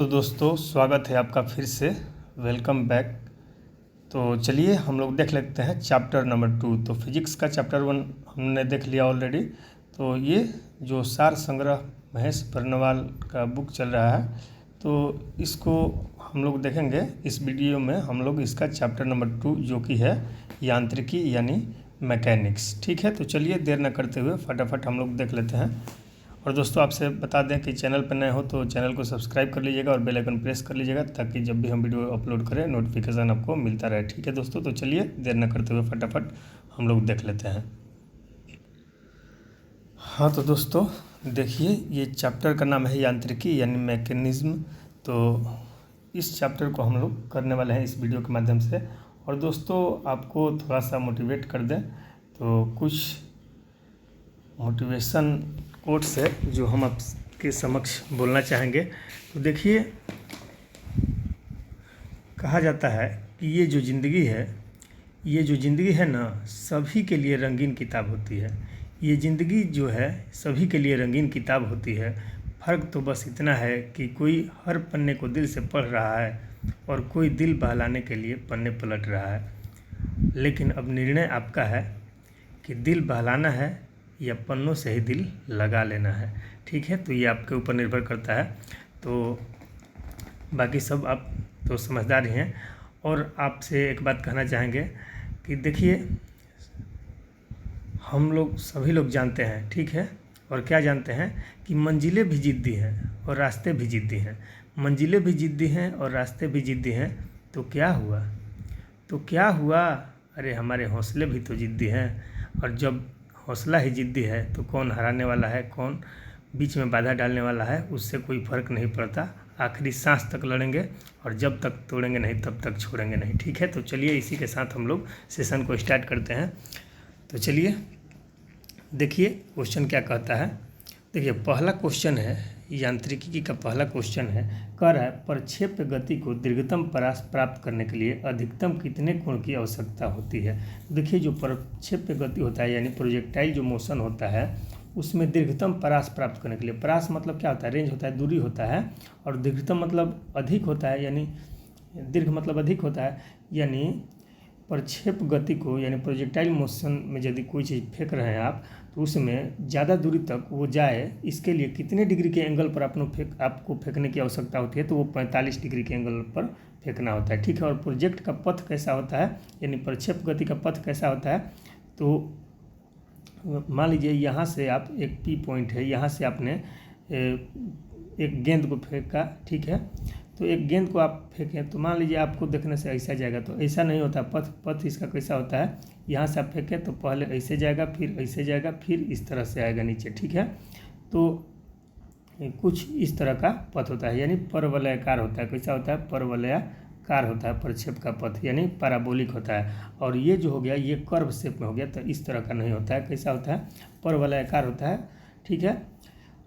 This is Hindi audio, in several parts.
तो दोस्तों स्वागत है आपका फिर से। Welcome back. तो चलिए हम लोग देख लेते हैं चैप्टर नंबर 2। तो फिजिक्स का चैप्टर 1 हमने देख लिया ऑलरेडी। तो ये जो सार संग्रह महेश बर्नवाल का बुक चल रहा है, तो इसको हम लोग देखेंगे। इस वीडियो में हम लोग इसका चैप्टर नंबर 2 जो कि है यांत्रिकी यानी मैकेनिक्स। ठीक है, तो चलिए देर न करते हुए फटाफट हम लोग देख लेते हैं। और दोस्तों आपसे बता दें कि चैनल पर नए हो तो चैनल को सब्सक्राइब कर लीजिएगा और बेल आइकन प्रेस कर लीजिएगा, ताकि जब भी हम वीडियो अपलोड करें नोटिफिकेशन आपको मिलता रहे। ठीक है दोस्तों, तो चलिए देर न करते हुए फटाफट हम लोग देख लेते हैं। हाँ तो दोस्तों देखिए, ये चैप्टर का नाम है यांत्रिकी यानी मैकेनिज्म। तो इस चैप्टर को हम लोग करने वाले हैं इस वीडियो के माध्यम से। और दोस्तों आपको थोड़ा सा मोटिवेट कर दें तो कुछ मोटिवेशन कोट्स है जो हम आपके समक्ष बोलना चाहेंगे। तो देखिए, कहा जाता है कि ये जो ज़िंदगी है ना, सभी के लिए रंगीन किताब होती है। ये ज़िंदगी जो है सभी के लिए रंगीन किताब होती है। फ़र्क तो बस इतना है कि कोई हर पन्ने को दिल से पढ़ रहा है और कोई दिल बहलाने के लिए पन्ने पलट रहा है। लेकिन अब निर्णय आपका है कि दिल बहलाना है या पन्नों से ही दिल लगा लेना है। ठीक है, तो ये आपके ऊपर निर्भर करता है। तो बाकी सब आप तो समझदार ही हैं। और आपसे एक बात कहना चाहेंगे कि देखिए, हम लोग सभी लोग जानते हैं, ठीक है, और क्या जानते हैं कि मंजिलें भी जिद्दी हैं और रास्ते भी जिद्दी हैं। मंजिलें भी जिद्दी हैं और रास्ते भी जिद्दी हैं। तो क्या हुआ? अरे हमारे हौसले भी तो जिद्दी हैं। और जब हौसला ही जिद्दी है तो कौन हराने वाला है, कौन बीच में बाधा डालने वाला है, उससे कोई फ़र्क नहीं पड़ता। आखिरी सांस तक लड़ेंगे और जब तक तोड़ेंगे नहीं तब तक छोड़ेंगे नहीं। ठीक है, तो चलिए इसी के साथ हम लोग सेशन को स्टार्ट करते हैं। तो चलिए देखिए क्वेश्चन क्या कहता है। देखिए पहला क्वेश्चन है, यांत्रिकी का पहला क्वेश्चन है, कह रहा है प्रक्षेप्य गति को दीर्घतम परास प्राप्त करने के लिए अधिकतम कितने कोण की आवश्यकता होती है। देखिए जो प्रक्षेप्य गति होता है यानी प्रोजेक्टाइल जो मोशन होता है, उसमें दीर्घतम परास प्राप्त करने के लिए, परास मतलब क्या होता है, रेंज होता है, दूरी होता है, और दीर्घतम मतलब अधिक होता है, यानी दीर्घ मतलब अधिक होता है। यानी प्रक्षेप गति को यानी प्रोजेक्टाइल मोशन में यदि कोई चीज़ फेंक रहे हैं आप, तो उसमें ज़्यादा दूरी तक वो जाए, इसके लिए कितने डिग्री के एंगल पर आपको फेंकने की आवश्यकता होती है। तो वो 45 डिग्री के एंगल पर फेंकना होता है। ठीक है, और प्रोजेक्ट का पथ कैसा होता है, यानी प्रक्षेप गति का पथ कैसा होता है। तो मान लीजिए यहाँ से आप एक पी पॉइंट है, यहाँ से आपने एक गेंद को फेंका, ठीक है, तो एक गेंद को आप फेंकें तो मान लीजिए आपको देखने से ऐसा जाएगा, तो ऐसा नहीं होता। पथ इसका कैसा होता है, यहाँ से आप फेंकें तो पहले ऐसे जाएगा, फिर ऐसे जाएगा, फिर इस तरह से आएगा नीचे। ठीक है, तो कुछ इस तरह का पथ होता है, यानी परवलयाकार होता है। कैसा होता है, परवलयाकार होता है प्रक्षेप का पथ, यानी पैराबोलिक होता है। और ये जो हो गया ये कर्व शेप में हो गया, तो इस तरह का नहीं होता है। कैसा होता है, परवलयाकार होता है। ठीक है,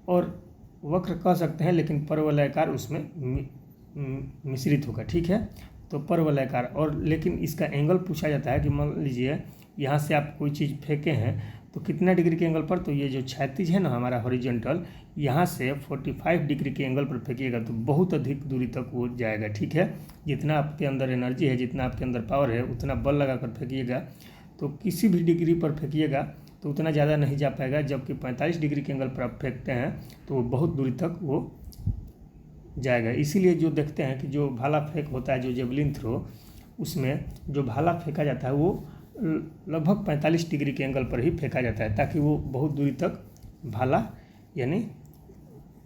और वक्र कह सकते हैं, लेकिन परवलयाकार उसमें मिश्रित होगा। ठीक है, तो परवलयाकार। और लेकिन इसका एंगल पूछा जाता है कि मान लीजिए यहाँ से आप कोई चीज़ फेंके हैं तो कितना डिग्री के एंगल पर, तो ये जो क्षैतिज है ना हमारा हॉरिजॉन्टल, यहाँ से 45 डिग्री के एंगल पर फेंकिएगा तो बहुत अधिक दूरी तक वो जाएगा। ठीक है, जितना आपके अंदर एनर्जी है, जितना आपके अंदर पावर है, उतना बल लगा कर फेंकिएगा तो किसी भी डिग्री पर फेंकिएगा तो उतना ज़्यादा नहीं जा पाएगा। जबकि 45 डिग्री के एंगल पर आप फेंकते हैं तो वो बहुत दूरी तक वो जाएगा। इसीलिए जो देखते हैं कि जो भाला फेंक होता है, जो जेवलिन थ्रो, उसमें जो भाला फेंका जाता है वो लगभग 45 डिग्री के एंगल पर ही फेंका जाता है, ताकि वो बहुत दूरी तक भाला यानी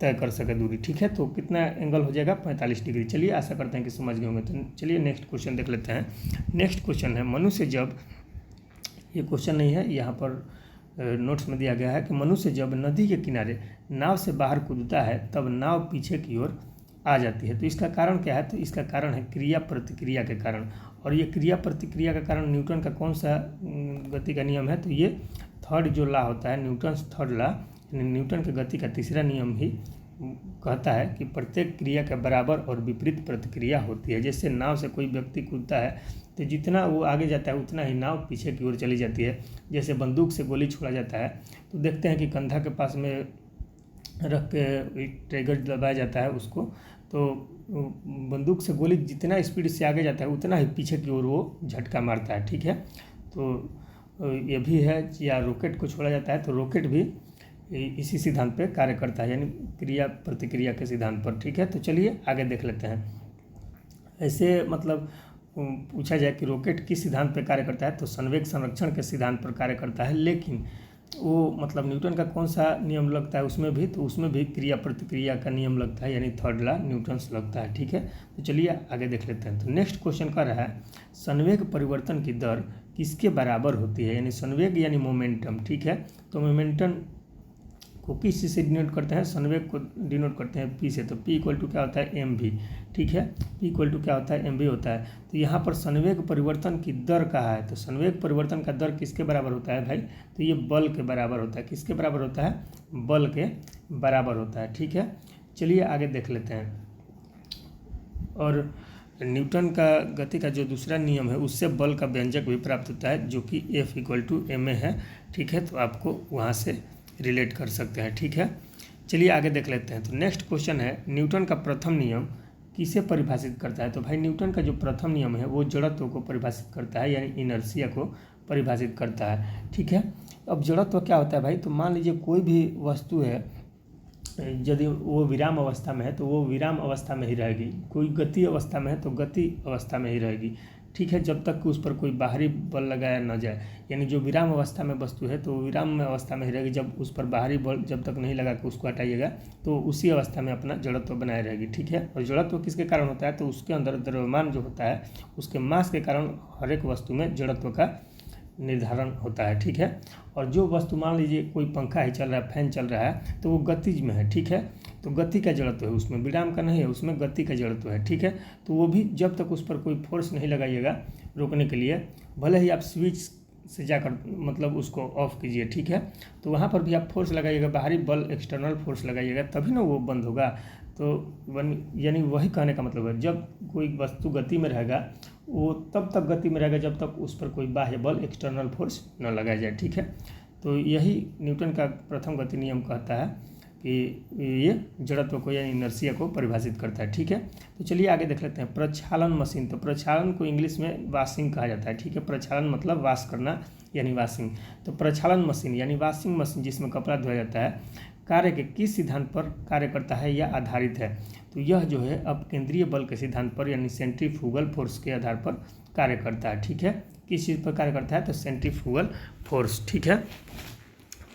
तय कर सके दूरी। ठीक है, तो कितना एंगल हो जाएगा, 45 डिग्री। चलिए आशा करते हैं कि समझ गए होंगे। तो चलिए नेक्स्ट क्वेश्चन देख लेते हैं। नेक्स्ट क्वेश्चन है, मनुष्य जब, ये क्वेश्चन नहीं है, यहाँ पर नोट्स में दिया गया है कि मनुष्य जब नदी के किनारे नाव से बाहर कूदता है तब नाव पीछे की ओर आ जाती है। तो इसका कारण क्या है, तो इसका कारण है क्रिया प्रतिक्रिया के कारण। और ये क्रिया प्रतिक्रिया का कारण न्यूटन का कौन सा गति का नियम है, तो ये थर्ड जो लॉ होता है, न्यूटन थर्ड लॉ, न्यूटन के गति का तीसरा नियम ही कहता है कि प्रत्येक क्रिया के बराबर और विपरीत प्रतिक्रिया होती है। जैसे नाव से कोई व्यक्ति कूदता है तो जितना वो आगे जाता है उतना ही नाव पीछे की ओर चली जाती है। जैसे बंदूक से गोली छोड़ा जाता है तो देखते हैं कि कंधा के पास में रख के ट्रिगर दबाया जाता है उसको, तो बंदूक से गोली जितना स्पीड से आगे जाता है उतना ही पीछे की ओर वो झटका मारता है, ठीक है। तो ये भी है, या रॉकेट को छोड़ा जाता है तो रॉकेट भी इसी सिद्धांत पे कार्य करता है, यानी क्रिया प्रतिक्रिया के सिद्धांत पर, ठीक है। तो चलिए आगे देख लेते हैं। ऐसे मतलब पूछा जाए कि रॉकेट किस सिद्धांत पर कार्य करता है, तो संवेग संरक्षण के सिद्धांत पर कार्य करता है, लेकिन वो मतलब न्यूटन का कौन सा नियम लगता है उसमें भी, तो उसमें भी क्रिया प्रतिक्रिया का नियम लगता है, यानी थर्ड लॉ न्यूटन्स लगता है, ठीक है। तो चलिए आगे देख लेते हैं। तो नेक्स्ट क्वेश्चन का रहा है संवेग परिवर्तन की दर किसके बराबर होती है, यानी संवेग यानी मोमेंटम, ठीक है। तो मोमेंटम को किस चीज़ से डिनोट करते हैं, संवेग को डिनोट करते हैं पी से, तो पी इक्वल टू क्या होता है एम भी, ठीक है। पी इक्वल टू क्या होता है एम भी होता है। तो यहाँ पर संवेग परिवर्तन की दर कहा है, तो संवेग परिवर्तन का दर किसके बराबर होता है भाई, तो ये बल के बराबर होता है। किसके बराबर होता है, बल के बराबर होता है, ठीक है। चलिए आगे देख लेते हैं। और न्यूटन का गति का जो दूसरा नियम है उससे बल का व्यंजक भी प्राप्त होता है, जो कि F equal to m a है, ठीक है। तो आपको वहाँ से रिलेट कर सकते हैं, ठीक है। चलिए आगे देख लेते हैं। तो नेक्स्ट क्वेश्चन है न्यूटन का प्रथम नियम किसे परिभाषित करता है, तो भाई न्यूटन का जो प्रथम नियम है वो जड़त्व को परिभाषित करता है, यानी इनर्शिया को परिभाषित करता है, ठीक है। अब जड़त्व क्या होता है भाई, तो मान लीजिए कोई भी वस्तु है, यदि वो विराम अवस्था में है तो वो विराम अवस्था में ही रहेगी, कोई गति अवस्था में है तो गति अवस्था में ही रहेगी, ठीक है, जब तक कि उस पर कोई बाहरी बल लगाया न जाए। यानी जो विराम अवस्था में वस्तु है तो विराम में अवस्था में ही रहेगी, जब उस पर बाहरी बल जब तक नहीं लगा के उसको हटाइएगा तो उसी अवस्था में अपना जड़त्व बनाए रहेगी, ठीक है। और जड़त्व किसके कारण होता है, तो उसके अंदर द्रव्यमान जो होता है उसके मास के कारण हर एक वस्तु में जड़त्व का निर्धारण होता है, ठीक है। और जो वस्तु मान लीजिए कोई पंखा ही चल रहा है, फैन चल रहा है, तो वो गतिज में है, ठीक है। तो गति का जड़त्व है उसमें, विराम का नहीं है, उसमें गति का जड़त्व है, ठीक है। तो वो भी जब तक उस पर कोई फोर्स नहीं लगाइएगा रोकने के लिए, भले ही आप स्विच से जाकर मतलब उसको ऑफ कीजिए, ठीक है, तो वहाँ पर भी आप फोर्स लगाइएगा, बाहरी बल एक्सटर्नल फोर्स लगाइएगा, तभी ना वो बंद होगा। तो यानी वही कहने का मतलब है, जब कोई वस्तु गति में रहेगा वो तब तक गति में रहेगा जब तक उस पर कोई बाह्य बल एक्सटर्नल फोर्स न लगाया जाए, ठीक है। तो यही न्यूटन का प्रथम गति नियम कहता है कि ये जड़त्व को या इनर्शिया को परिभाषित करता है, ठीक है। तो चलिए आगे देख लेते हैं। प्रक्षालन मशीन, तो प्रक्षालन को इंग्लिश में वॉशिंग कहा जाता है, ठीक है। प्रक्षालन मतलब वॉश करना यानी वॉशिंग। तो प्रक्षालन मशीन यानी वॉशिंग मशीन जिसमें कपड़ा धोया जाता है, कार्य के किस सिद्धांत पर कार्य करता है या आधारित है, तो यह जो है अपकेंद्रीय बल के सिद्धांत पर यानी सेंट्रीफ्यूगल फोर्स के आधार पर कार्य करता है, ठीक है। किस चीज़ पर कार्य करता है, तो सेंट्रीफ्यूगल फोर्स, ठीक है।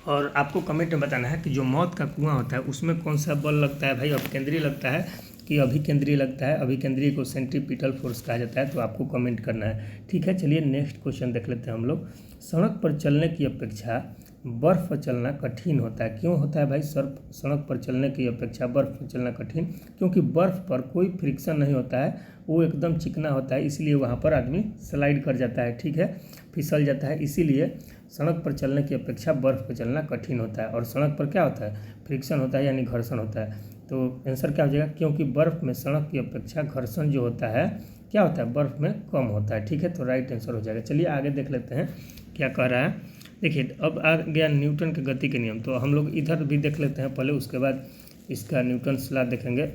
और आपको कमेंट में बताना है कि जो मौत का कुआं होता है उसमें कौन सा बल लगता है भाई, अपकेंद्रीय लगता है कि अभिकेंद्रीय लगता है। अभिकेंद्रीय को सेंट्रीपिटल फोर्स कहा जाता है, तो आपको कमेंट करना है, ठीक है। चलिए नेक्स्ट क्वेश्चन देख लेते हैं हम लोग। सड़क पर चलने की अपेक्षा बर्फ़ पर चलना कठिन होता है, क्यों होता है भाई सड़क पर चलने की अपेक्षा बर्फ़ पर चलना कठिन, क्योंकि बर्फ़ पर कोई फ्रिक्शन नहीं होता है, वो एकदम चिकना होता है, इसलिए वहाँ पर आदमी स्लाइड कर जाता है, ठीक है, फिसल जाता है, इसीलिए सड़क पर चलने की अपेक्षा बर्फ़ पर चलना कठिन होता है। और सड़क पर क्या होता है, फ्रिक्शन होता है यानी घर्षण होता है। तो आंसर क्या हो जाएगा, क्योंकि बर्फ़ में सड़क की अपेक्षा घर्षण जो होता है क्या होता है, बर्फ़ में कम होता है, ठीक है। तो राइट आंसर हो जाएगा। चलिए आगे देख लेते हैं क्या कह रहा है। देखिए अब आ गया न्यूटन के गति के नियम, तो हम लोग इधर भी देख लेते हैं पहले, उसके बाद इसका न्यूटन लॉ देखेंगे।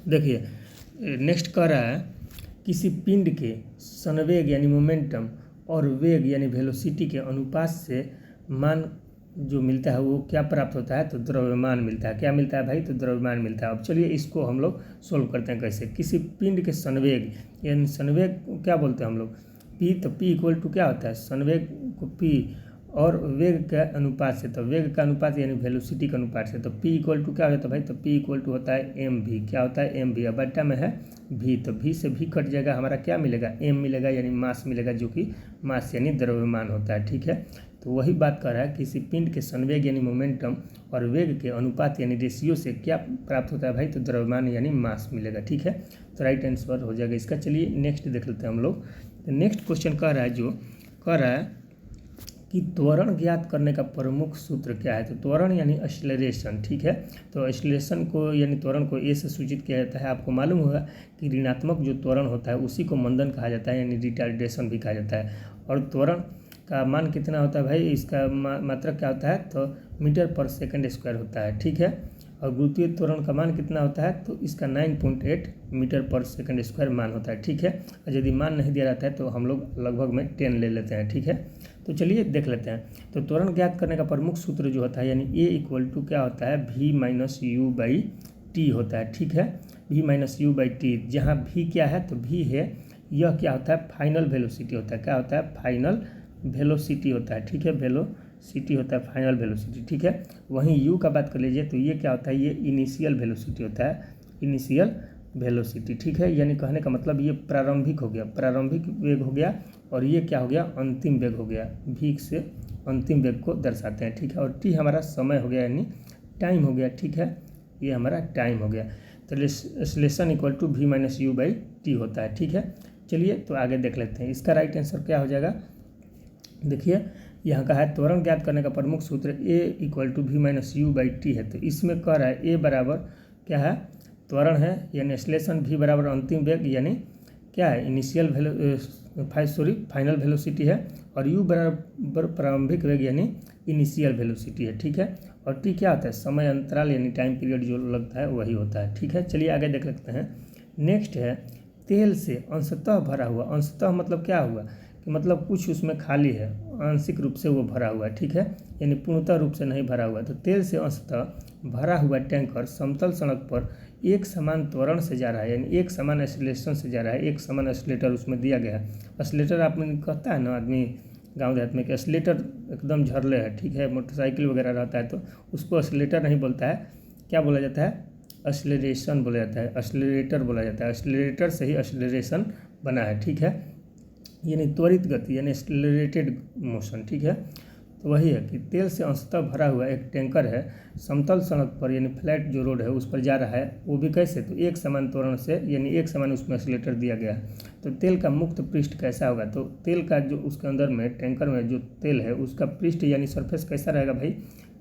देखिए नेक्स्ट कह रहा है किसी पिंड के संवेग यानी मोमेंटम और वेग यानी वेलोसिटी के अनुपात से मान जो मिलता है वो क्या प्राप्त होता है, तो द्रव्यमान मिलता है। क्या मिलता है भाई, तो द्रव्यमान मिलता है। अब चलिए इसको हम लोग सोल्व करते हैं कैसे। किसी पिंड के संवेग यानी संवेग क्या बोलते हैं हम लोग, पी, तो पी इक्वल टू क्या होता है, संवेग को पी और वेग के अनुपात से, तो वेग का अनुपात यानी वेलोसिटी के अनुपात से, तो पी इक्वल टू क्या होता है भाई, तो पी इक्वल टू होता है एम भी। क्या होता है, एम भी। अब बट्टा में है भी, तो भी से भी कट जाएगा, हमारा क्या मिलेगा, एम मिलेगा यानी मास मिलेगा, जो कि मास यानी द्रव्यमान होता है, ठीक है। तो वही बात कर रहा है किसी पिंड के संवेग यानी मोमेंटम और वेग के अनुपात यानी रेशियो से क्या प्राप्त होता है भाई, तो द्रव्यमान यानी मास मिलेगा, ठीक है। तो राइट आंसर हो जाएगा इसका। चलिए नेक्स्ट देख लेते हैं हम लोग। तो नेक्स्ट क्वेश्चन कह रहा है, जो कह रहा है कि त्वरण ज्ञात करने का प्रमुख सूत्र क्या है, तो त्वरण यानी एक्सेलरेशन, ठीक है। तो एक्सेलरेशन को यानी त्वरण को ए से सूचित किया जाता है। आपको मालूम होगा कि ऋणात्मक जो त्वरण होता है उसी को मंदन कहा जाता है यानी रिटार्डेशन भी कहा जाता है। और त्वरण का मान कितना होता है भाई, इसका मात्रक क्या होता है, तो मीटर पर सेकंड स्क्वायर होता है, ठीक है। और गुरुत्वीय त्वरण का मान कितना होता है, तो इसका 9.8 मीटर पर सेकंड स्क्वायर मान होता है, ठीक है। और यदि मान नहीं दिया रहता है तो हम लोग लगभग में 10 ले लेते हैं, ठीक है। तो चलिए देख लेते हैं। तो त्वरण ज्ञात करने का प्रमुख सूत्र जो होता है यानी ए इक्वल टू क्या होता है, v minus u by t होता है, ठीक है। v minus u by T, जहाँ v क्या है तो v है, यह क्या होता है, फाइनल वेलोसिटी होता है। क्या होता है, फाइनल वेलोसिटी होता है, ठीक है। वेलोसिटी होता है फाइनल वेलोसिटी, ठीक है। वहीं u का बात कर लीजिए तो ये क्या होता है, ये इनिशियल वेलोसिटी होता है, इनिशियल वेलोसिटी, ठीक है। यानी कहने का मतलब ये प्रारंभिक हो गया, प्रारंभिक वेग हो गया, और ये क्या हो गया, अंतिम वेग हो गया। v से अंतिम वेग को दर्शाते हैं, ठीक है। और t हमारा समय हो गया यानी टाइम हो गया, ठीक है। ये हमारा टाइम हो गया। तो acceleration equal to v minus u by t होता है, ठीक है। चलिए तो आगे देख लेते हैं। इसका राइट आंसर क्या हो जाएगा, देखिए यहाँ का है त्वरण ज्ञात करने का प्रमुख सूत्र a equal to v minus u by t है। तो इसमें कह रहा है a बराबर क्या है, त्वरण है यानी एक्सेलरेशन, v बराबर अंतिम वेग यानी क्या है, इनिशियल फाइनल वेलोसिटी है, और u बराबर प्रारंभिक वेग यानी इनिशियल वेलोसिटी है, ठीक है। और t क्या होता है, समय अंतराल यानी टाइम पीरियड जो लगता है वही होता है, ठीक है। चलिए आगे देख लेते हैं। नेक्स्ट है तेल से अंशतः भरा हुआ, अंशतः मतलब क्या हुआ कि मतलब कुछ उसमें खाली है, आंशिक रूप से वो भरा हुआ है, ठीक है, यानी पूर्णतः रूप से नहीं भरा हुआ। तो तेल से अंशतः भरा हुआ टैंकर समतल सड़क पर एक समान त्वरण से जा रहा है, यानी एक समान एक्सेलरेशन से जा रहा है, एक समान एक्सेलेटर उसमें दिया गया है। एक्सेलेटर आपने कहता है ना आदमी गांव देहात में कि एक्सेलेटर एकदम झरले है, ठीक है, मोटरसाइकिल वगैरह रहता है तो उसको एक्सेलेटर नहीं बोलता है, क्या बोला जाता है, एक्सेलरेशन बोला जाता है, एक्सेलरेटर बोला जाता है। एक्सेलरेटर से ही एक्सेलरेशन बना है, ठीक है, यानी त्वरित गति यानी एक्सेलरेटेड मोशन, ठीक है। तो वही है कि तेल से अंशतः भरा हुआ एक टैंकर है, समतल सड़क पर यानी फ्लैट जो रोड है उस पर जा रहा है, वो भी कैसे, तो एक समान त्वरण से यानी एक समान उसमें एक्सेलेटर दिया गया है। तो तेल का मुक्त पृष्ठ कैसा होगा, तो तेल का जो उसके अंदर में टैंकर में जो तेल है उसका पृष्ठ यानी सरफेस कैसा रहेगा भाई,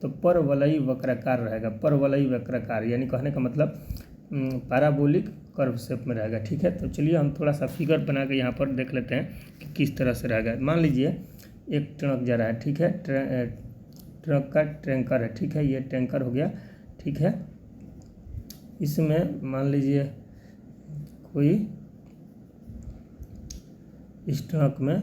तो परवलयी वक्राकार रहेगा, परवलयी वक्राकार यानी कहने का मतलब पैराबोलिक कर्व शेप में रहेगा, ठीक है। तो चलिए हम थोड़ा सा फिगर बना के यहाँ पर देख लेते हैं कि किस तरह से रहेगा। मान लीजिए एक ट्रक जा रहा है, ठीक है, ट्रक का टैंकर है, ठीक है, ये टैंकर हो गया, ठीक है। इसमें मान लीजिए कोई इस ट्रक में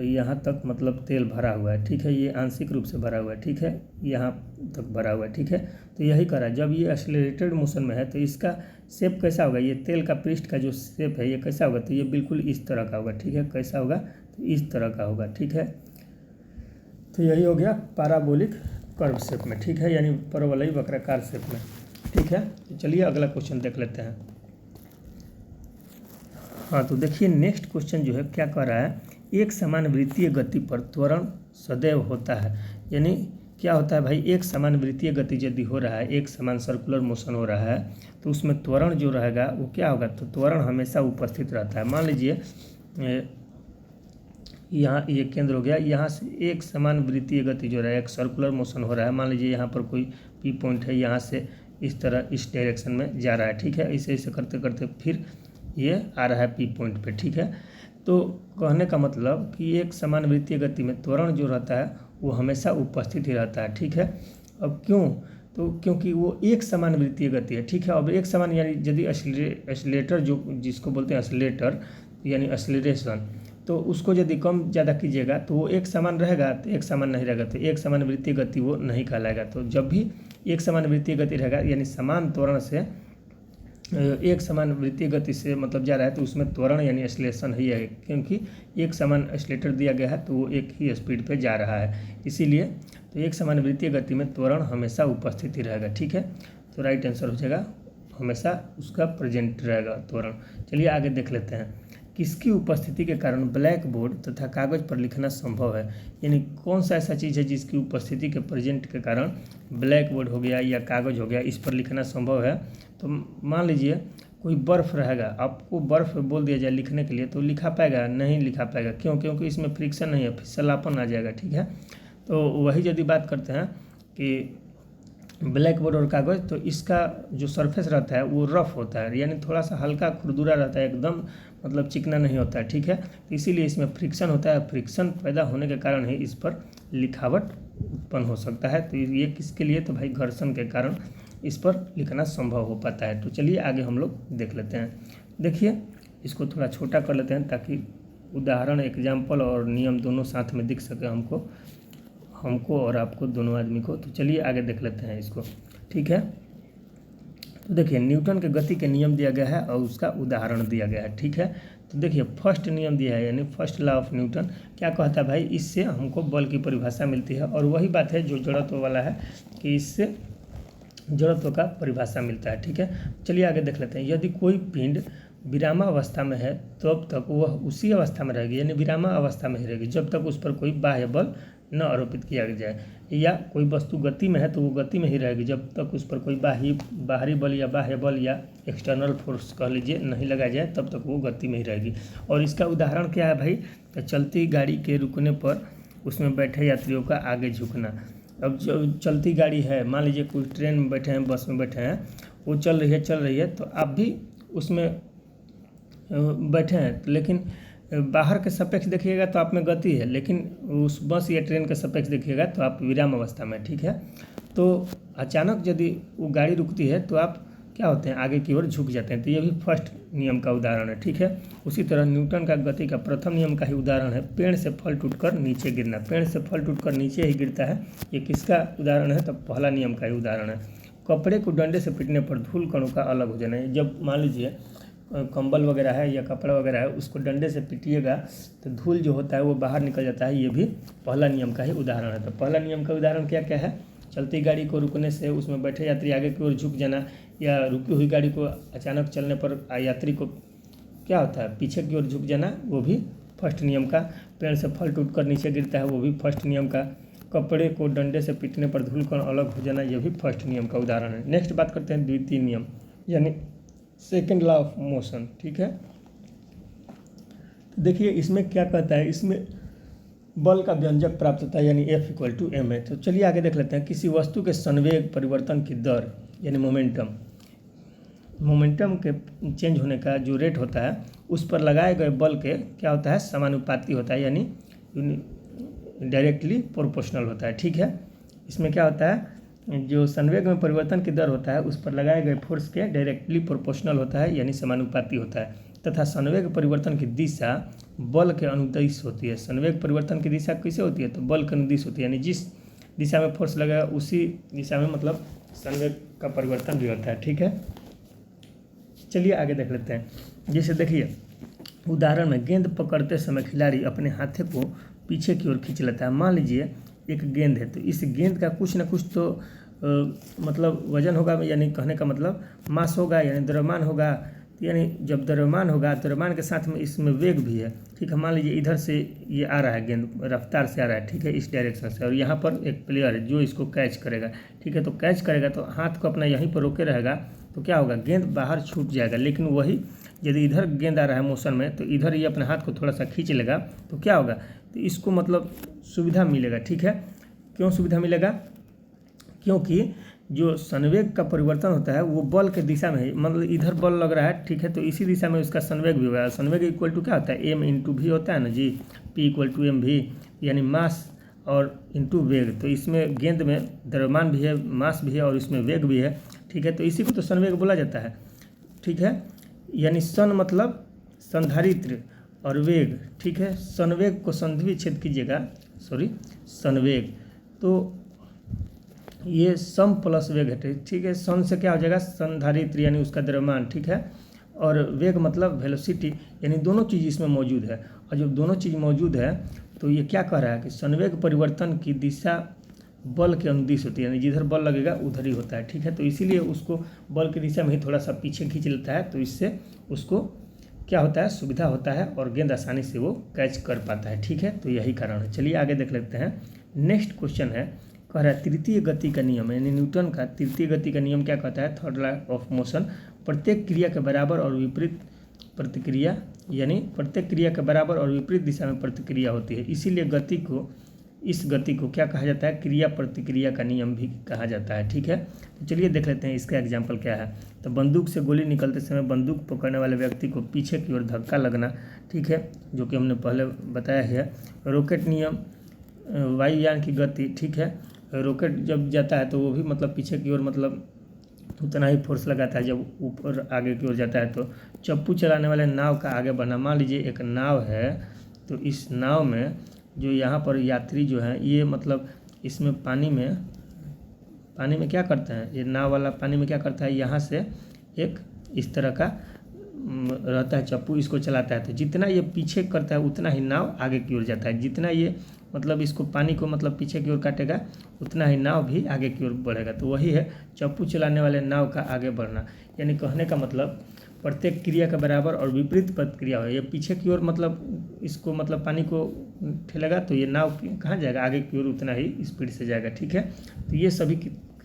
यहाँ तक मतलब तेल भरा हुआ है, ठीक है, ये आंशिक रूप से भरा हुआ है, ठीक है, यहाँ तक भरा हुआ है, ठीक है। तो यही करा, जब ये एक्सेलरेटेड मोशन में है तो इसका शेप कैसा होगा, ये तेल का पृष्ठ का जो शेप है ये कैसा होगा, तो ये बिल्कुल इस तरह का होगा, ठीक है, कैसा होगा, तो इस तरह का होगा, ठीक है। तो यही हो गया पैराबोलिक कर्व शेप में, ठीक है, यानी परवलयी वक्राकार शेप में, ठीक है। तो चलिए अगला क्वेश्चन देख लेते हैं। हाँ तो देखिए नेक्स्ट क्वेश्चन जो है क्या कह रहा है, एक समान वृत्तीय गति पर त्वरण सदैव होता है, यानी क्या होता है भाई, एक समान वृत्तीय गति यदि हो रहा है, एक समान सर्कुलर मोशन हो रहा है तो उसमें त्वरण जो रहेगा वो क्या होगा, तो त्वरण हमेशा उपस्थित रहता है। मान लीजिए यहाँ ये केंद्र हो गया, यहाँ से एक समान वृत्तीय गति जो रहा है, एक सर्कुलर मोशन हो रहा है, मान लीजिए यहाँ पर कोई पी पॉइंट है, यहाँ से इस तरह इस डायरेक्शन में जा रहा है, ठीक है, ऐसे ऐसे करते करते फिर ये आ रहा है पी पॉइंट पे, ठीक है। तो कहने का मतलब कि एक समान वृत्तीय गति में त्वरण जो रहता है वो हमेशा उपस्थित ही रहता है, ठीक है। अब क्यों, तो क्योंकि वो एक समान वृत्तीय गति है, ठीक है। अब एक समान यानी यदि एक्सेलेरेटर जो जिसको बोलते हैं एक्सेलेरेटर यानी एक्सेलरेशन, तो उसको यदि कम ज़्यादा कीजिएगा तो वो एक समान रहेगा, तो एक समान नहीं रहेगा, तो एक समान वृत्तीय गति वो नहीं कहलाएगा। तो जब भी एक समान वृत्तीय गति रहेगा यानी समान त्वरण से एक समान वृत्तीय गति से मतलब जा रहा है तो उसमें त्वरण यानी एक्सेलरेशन ही है, क्योंकि एक समान एक्सेलेरेटर दिया गया है तो वो एक ही स्पीड पे जा रहा है, इसीलिए तो एक समान वृत्तीय गति में त्वरण हमेशा उपस्थित ही रहेगा, ठीक है। तो राइट आंसर हो जाएगा हमेशा उसका प्रेजेंट रहेगा त्वरण। चलिए आगे देख लेते हैं, किसकी उपस्थिति के कारण ब्लैक बोर्ड तथा कागज़ पर लिखना संभव है, यानी कौन सा ऐसा चीज़ है जिसकी उपस्थिति के प्रेजेंट के कारण ब्लैक बोर्ड हो गया या कागज़ हो गया इस पर लिखना संभव है। तो मान लीजिए कोई बर्फ़ रहेगा, आपको बर्फ़ बोल दिया जाए लिखने के लिए तो लिखा पाएगा, नहीं लिखा पाएगा, क्यों, क्योंकि इसमें फ्रिक्शन नहीं है, फिसलापन आ जाएगा, ठीक है। तो वही यदि बात करते हैं कि ब्लैक बोर्ड और कागज़, तो इसका जो सरफेस रहता है वो रफ़ होता है, यानी थोड़ा सा हल्का खुरदुरा रहता है, एकदम मतलब चिकना नहीं होता है, ठीक है। तो इसीलिए इसमें फ्रिक्शन होता है, फ्रिक्शन पैदा होने के कारण ही इस पर लिखावट उत्पन्न हो सकता है। तो ये किसके लिए, तो भाई घर्षण के कारण इस पर लिखना संभव हो पाता है। तो चलिए आगे हम लोग देख लेते हैं। देखिए इसको थोड़ा छोटा कर लेते हैं ताकि उदाहरण, एग्जाम्पल और नियम दोनों साथ में दिख सके हमको और आपको, दोनों आदमी को। तो चलिए आगे देख लेते हैं इसको, ठीक है। तो देखिए न्यूटन के गति के नियम दिया गया है और उसका उदाहरण दिया गया है, ठीक है। तो देखिए फर्स्ट नियम दिया है, यानी फर्स्ट लॉ ऑफ न्यूटन क्या कहता है भाई, इससे हमको बल की परिभाषा मिलती है। और वही बात है जो जड़त्व वाला है कि इससे जड़त्व का परिभाषा मिलता है, ठीक है। चलिए आगे देख लेते हैं। यदि कोई पिंड विरामावस्था में है तब तक वह उसी अवस्था में रहेगी, यानी विरामावस्था में ही रहेगी जब तक उस पर कोई बाह्य बल न आरोपित किया जाए। या कोई वस्तु गति में है तो वो गति में ही रहेगी जब तक उस पर कोई बाहरी बल या बाह्य बल या एक्सटर्नल फोर्स कह लीजिए नहीं लगाया जाए, तब तक वो गति में ही रहेगी। और इसका उदाहरण क्या है भाई, तो चलती गाड़ी के रुकने पर उसमें बैठे यात्रियों का आगे झुकना। अब जो चलती गाड़ी है, मान लीजिए कोई ट्रेन में बैठे हैं, बस में बैठे हैं, वो चल रही है तो आप भी उसमें बैठे हैं, लेकिन बाहर के सापेक्ष देखिएगा तो आप में गति है, लेकिन उस बस या ट्रेन के सापेक्ष देखिएगा तो आप विराम अवस्था में, ठीक है। तो अचानक यदि वो गाड़ी रुकती है तो आप क्या होते हैं, आगे की ओर झुक जाते हैं। तो ये भी फर्स्ट नियम का उदाहरण है, ठीक है। उसी तरह न्यूटन का गति का प्रथम नियम का ही उदाहरण है पेड़ से फल टूटकर नीचे गिरना। पेड़ से फल टूटकर नीचे ही गिरता है, ये किसका उदाहरण है, तो पहला नियम का ही उदाहरण है। कपड़े को डंडे से पीटने पर धूल कणों का अलग हो जाना है। जब मान लीजिए कंबल वगैरह है या कपड़ा वगैरह है, उसको डंडे से पीटिएगा तो धूल जो होता है वो बाहर निकल जाता है, ये भी पहला नियम का ही उदाहरण है। तो पहला नियम का उदाहरण क्या क्या है, चलती गाड़ी को रुकने से उसमें बैठे यात्री आगे की ओर झुक जाना, या रुकी हुई गाड़ी को अचानक चलने पर यात्री को क्या होता है, पीछे की ओर झुक जाना, वो भी फर्स्ट नियम का। पेड़ से फल टूटकर नीचे गिरता है, वो भी फर्स्ट नियम का। कपड़े को डंडे से पीटने पर धूल कण अलग हो जाना, ये भी फर्स्ट नियम का उदाहरण है। नेक्स्ट बात करते हैं द्वितीय नियम, यानी सेकेंड लॉ ऑफ मोशन, ठीक है। देखिए इसमें क्या कहता है, इसमें बल का व्यंजक प्राप्त होता है, यानी F=ma है। तो चलिए आगे देख लेते हैं। किसी वस्तु के संवेग परिवर्तन की दर, यानी मोमेंटम के चेंज होने का जो रेट होता है उस पर लगाए गए बल के क्या होता है, समानुपाती होता है, यानी डायरेक्टली प्रोपोर्शनल होता है, ठीक है। इसमें क्या होता है, जो संवेग में परिवर्तन की दर होता है उस पर लगाए गए फोर्स के डायरेक्टली प्रोपोर्शनल होता है, यानी समानुपाती होता है। तथा संवेग परिवर्तन की दिशा बल के अनुदिश होती है। संवेग परिवर्तन की दिशा कैसे होती है, तो बल के अनुदिश होती है, यानी जिस दिशा में फोर्स लगेगा उसी दिशा में मतलब संवेग का परिवर्तन भी होता है, ठीक है। चलिए आगे देख लेते हैं। जैसे देखिए उदाहरण में गेंद पकड़ते समय खिलाड़ी अपने हाथे को पीछे की ओर खींच लेता है। मान लीजिए एक गेंद है, तो इस गेंद का कुछ ना कुछ तो मतलब वजन होगा, यानी कहने का मतलब मास होगा, यानी द्रव्यमान होगा। यानी जब द्रव्यमान होगा, द्रव्यमान के साथ में इसमें वेग भी है, ठीक है। मान लीजिए इधर से ये आ रहा है, गेंद रफ्तार से आ रहा है, ठीक है, इस डायरेक्शन से, और यहाँ पर एक प्लेयर है जो इसको कैच करेगा, ठीक है। तो कैच करेगा तो हाथ को अपना यहीं पर रोके रहेगा, तो क्या होगा, गेंद बाहर छूट जाएगा। लेकिन वही यदि इधर गेंद आ रहा है मोशन में, तो इधर ये अपने हाथ को थोड़ा सा खींच लेगा, तो क्या होगा, तो इसको मतलब सुविधा मिलेगा, ठीक है। क्यों सुविधा मिलेगा, क्योंकि जो संवेग का परिवर्तन होता है वो बल के दिशा में है, मतलब इधर बल लग रहा है, ठीक है, तो इसी दिशा में उसका संवेग भी होगा। संवेग इक्वल टू क्या होता है, m/v होता है ना जी, P=mv, यानी मास और इंटू वेग। तो इसमें गेंद में द्रव्यमान भी है, मास भी है और इसमें वेग भी है, ठीक है। तो इसी को तो संवेग बोला जाता है, ठीक है। यानी सन मतलब संधारित्र और वेग, ठीक है। संवेग को संधि छेद कीजिएगा, संवेग, तो ये सम प्लस वेग है, ठीक है। सन से क्या हो जाएगा, संधारित्र यानी उसका द्रव्यमान, ठीक है, और वेग मतलब वेलोसिटी, यानी दोनों चीज़ इसमें मौजूद है। और जब दोनों चीज़ मौजूद है तो ये क्या कह रहा है कि संवेग परिवर्तन की दिशा बल के अनुदिश होती है, यानी जिधर बल लगेगा उधर ही होता है, ठीक है। तो इसीलिए उसको बल की दिशा में ही थोड़ा सा पीछे खींच लेता है, तो इससे उसको क्या होता है, सुविधा होता है और गेंद आसानी से वो कैच कर पाता है, ठीक है। तो यही कारण है। चलिए आगे देख लेते हैं। नेक्स्ट क्वेश्चन है, कह रहा है तृतीय गति का नियम, यानी न्यूटन का तृतीय गति का नियम क्या कहता है, थर्ड लॉ ऑफ मोशन। प्रत्येक क्रिया के बराबर और विपरीत प्रतिक्रिया, यानी प्रत्येक क्रिया के बराबर और विपरीत दिशा में प्रतिक्रिया होती है, इसीलिए इस गति को क्या कहा जाता है, क्रिया प्रतिक्रिया का नियम भी कहा जाता है, ठीक है। तो चलिए देख लेते हैं इसका एग्जाम्पल क्या है। तो बंदूक से गोली निकलते समय बंदूक पकड़ने वाले व्यक्ति को पीछे की ओर धक्का लगना, ठीक है, जो कि हमने पहले बताया है। रॉकेट नियम, वायुयान की गति, ठीक है, रॉकेट जब जाता है तो वो भी मतलब पीछे की ओर मतलब उतना ही फोर्स लगाता है जब ऊपर आगे की ओर जाता है। तो चप्पू चलाने वाले नाव का आगे बढ़ना, मान लीजिए एक नाव है, तो इस नाव में जो यहाँ पर यात्री जो हैं ये मतलब इसमें पानी में क्या करते हैं, ये नाव वाला पानी में क्या करता है, यहाँ से एक इस तरह का रहता है चप्पू, इसको चलाता है। तो जितना ये पीछे करता है उतना ही नाव आगे की ओर जाता है। जितना ये मतलब इसको पानी को मतलब पीछे की ओर काटेगा उतना ही नाव भी आगे की ओर बढ़ेगा। तो वही है चप्पू चलाने वाले नाव का आगे बढ़ना। यानी कहने का मतलब प्रत्येक क्रिया का बराबर और विपरीत प्रतिक्रिया हो। ये पीछे की ओर मतलब इसको मतलब पानी को ठेलेगा तो ये नाव कहाँ जाएगा, आगे की ओर उतना ही स्पीड से जाएगा। ठीक है, तो ये सभी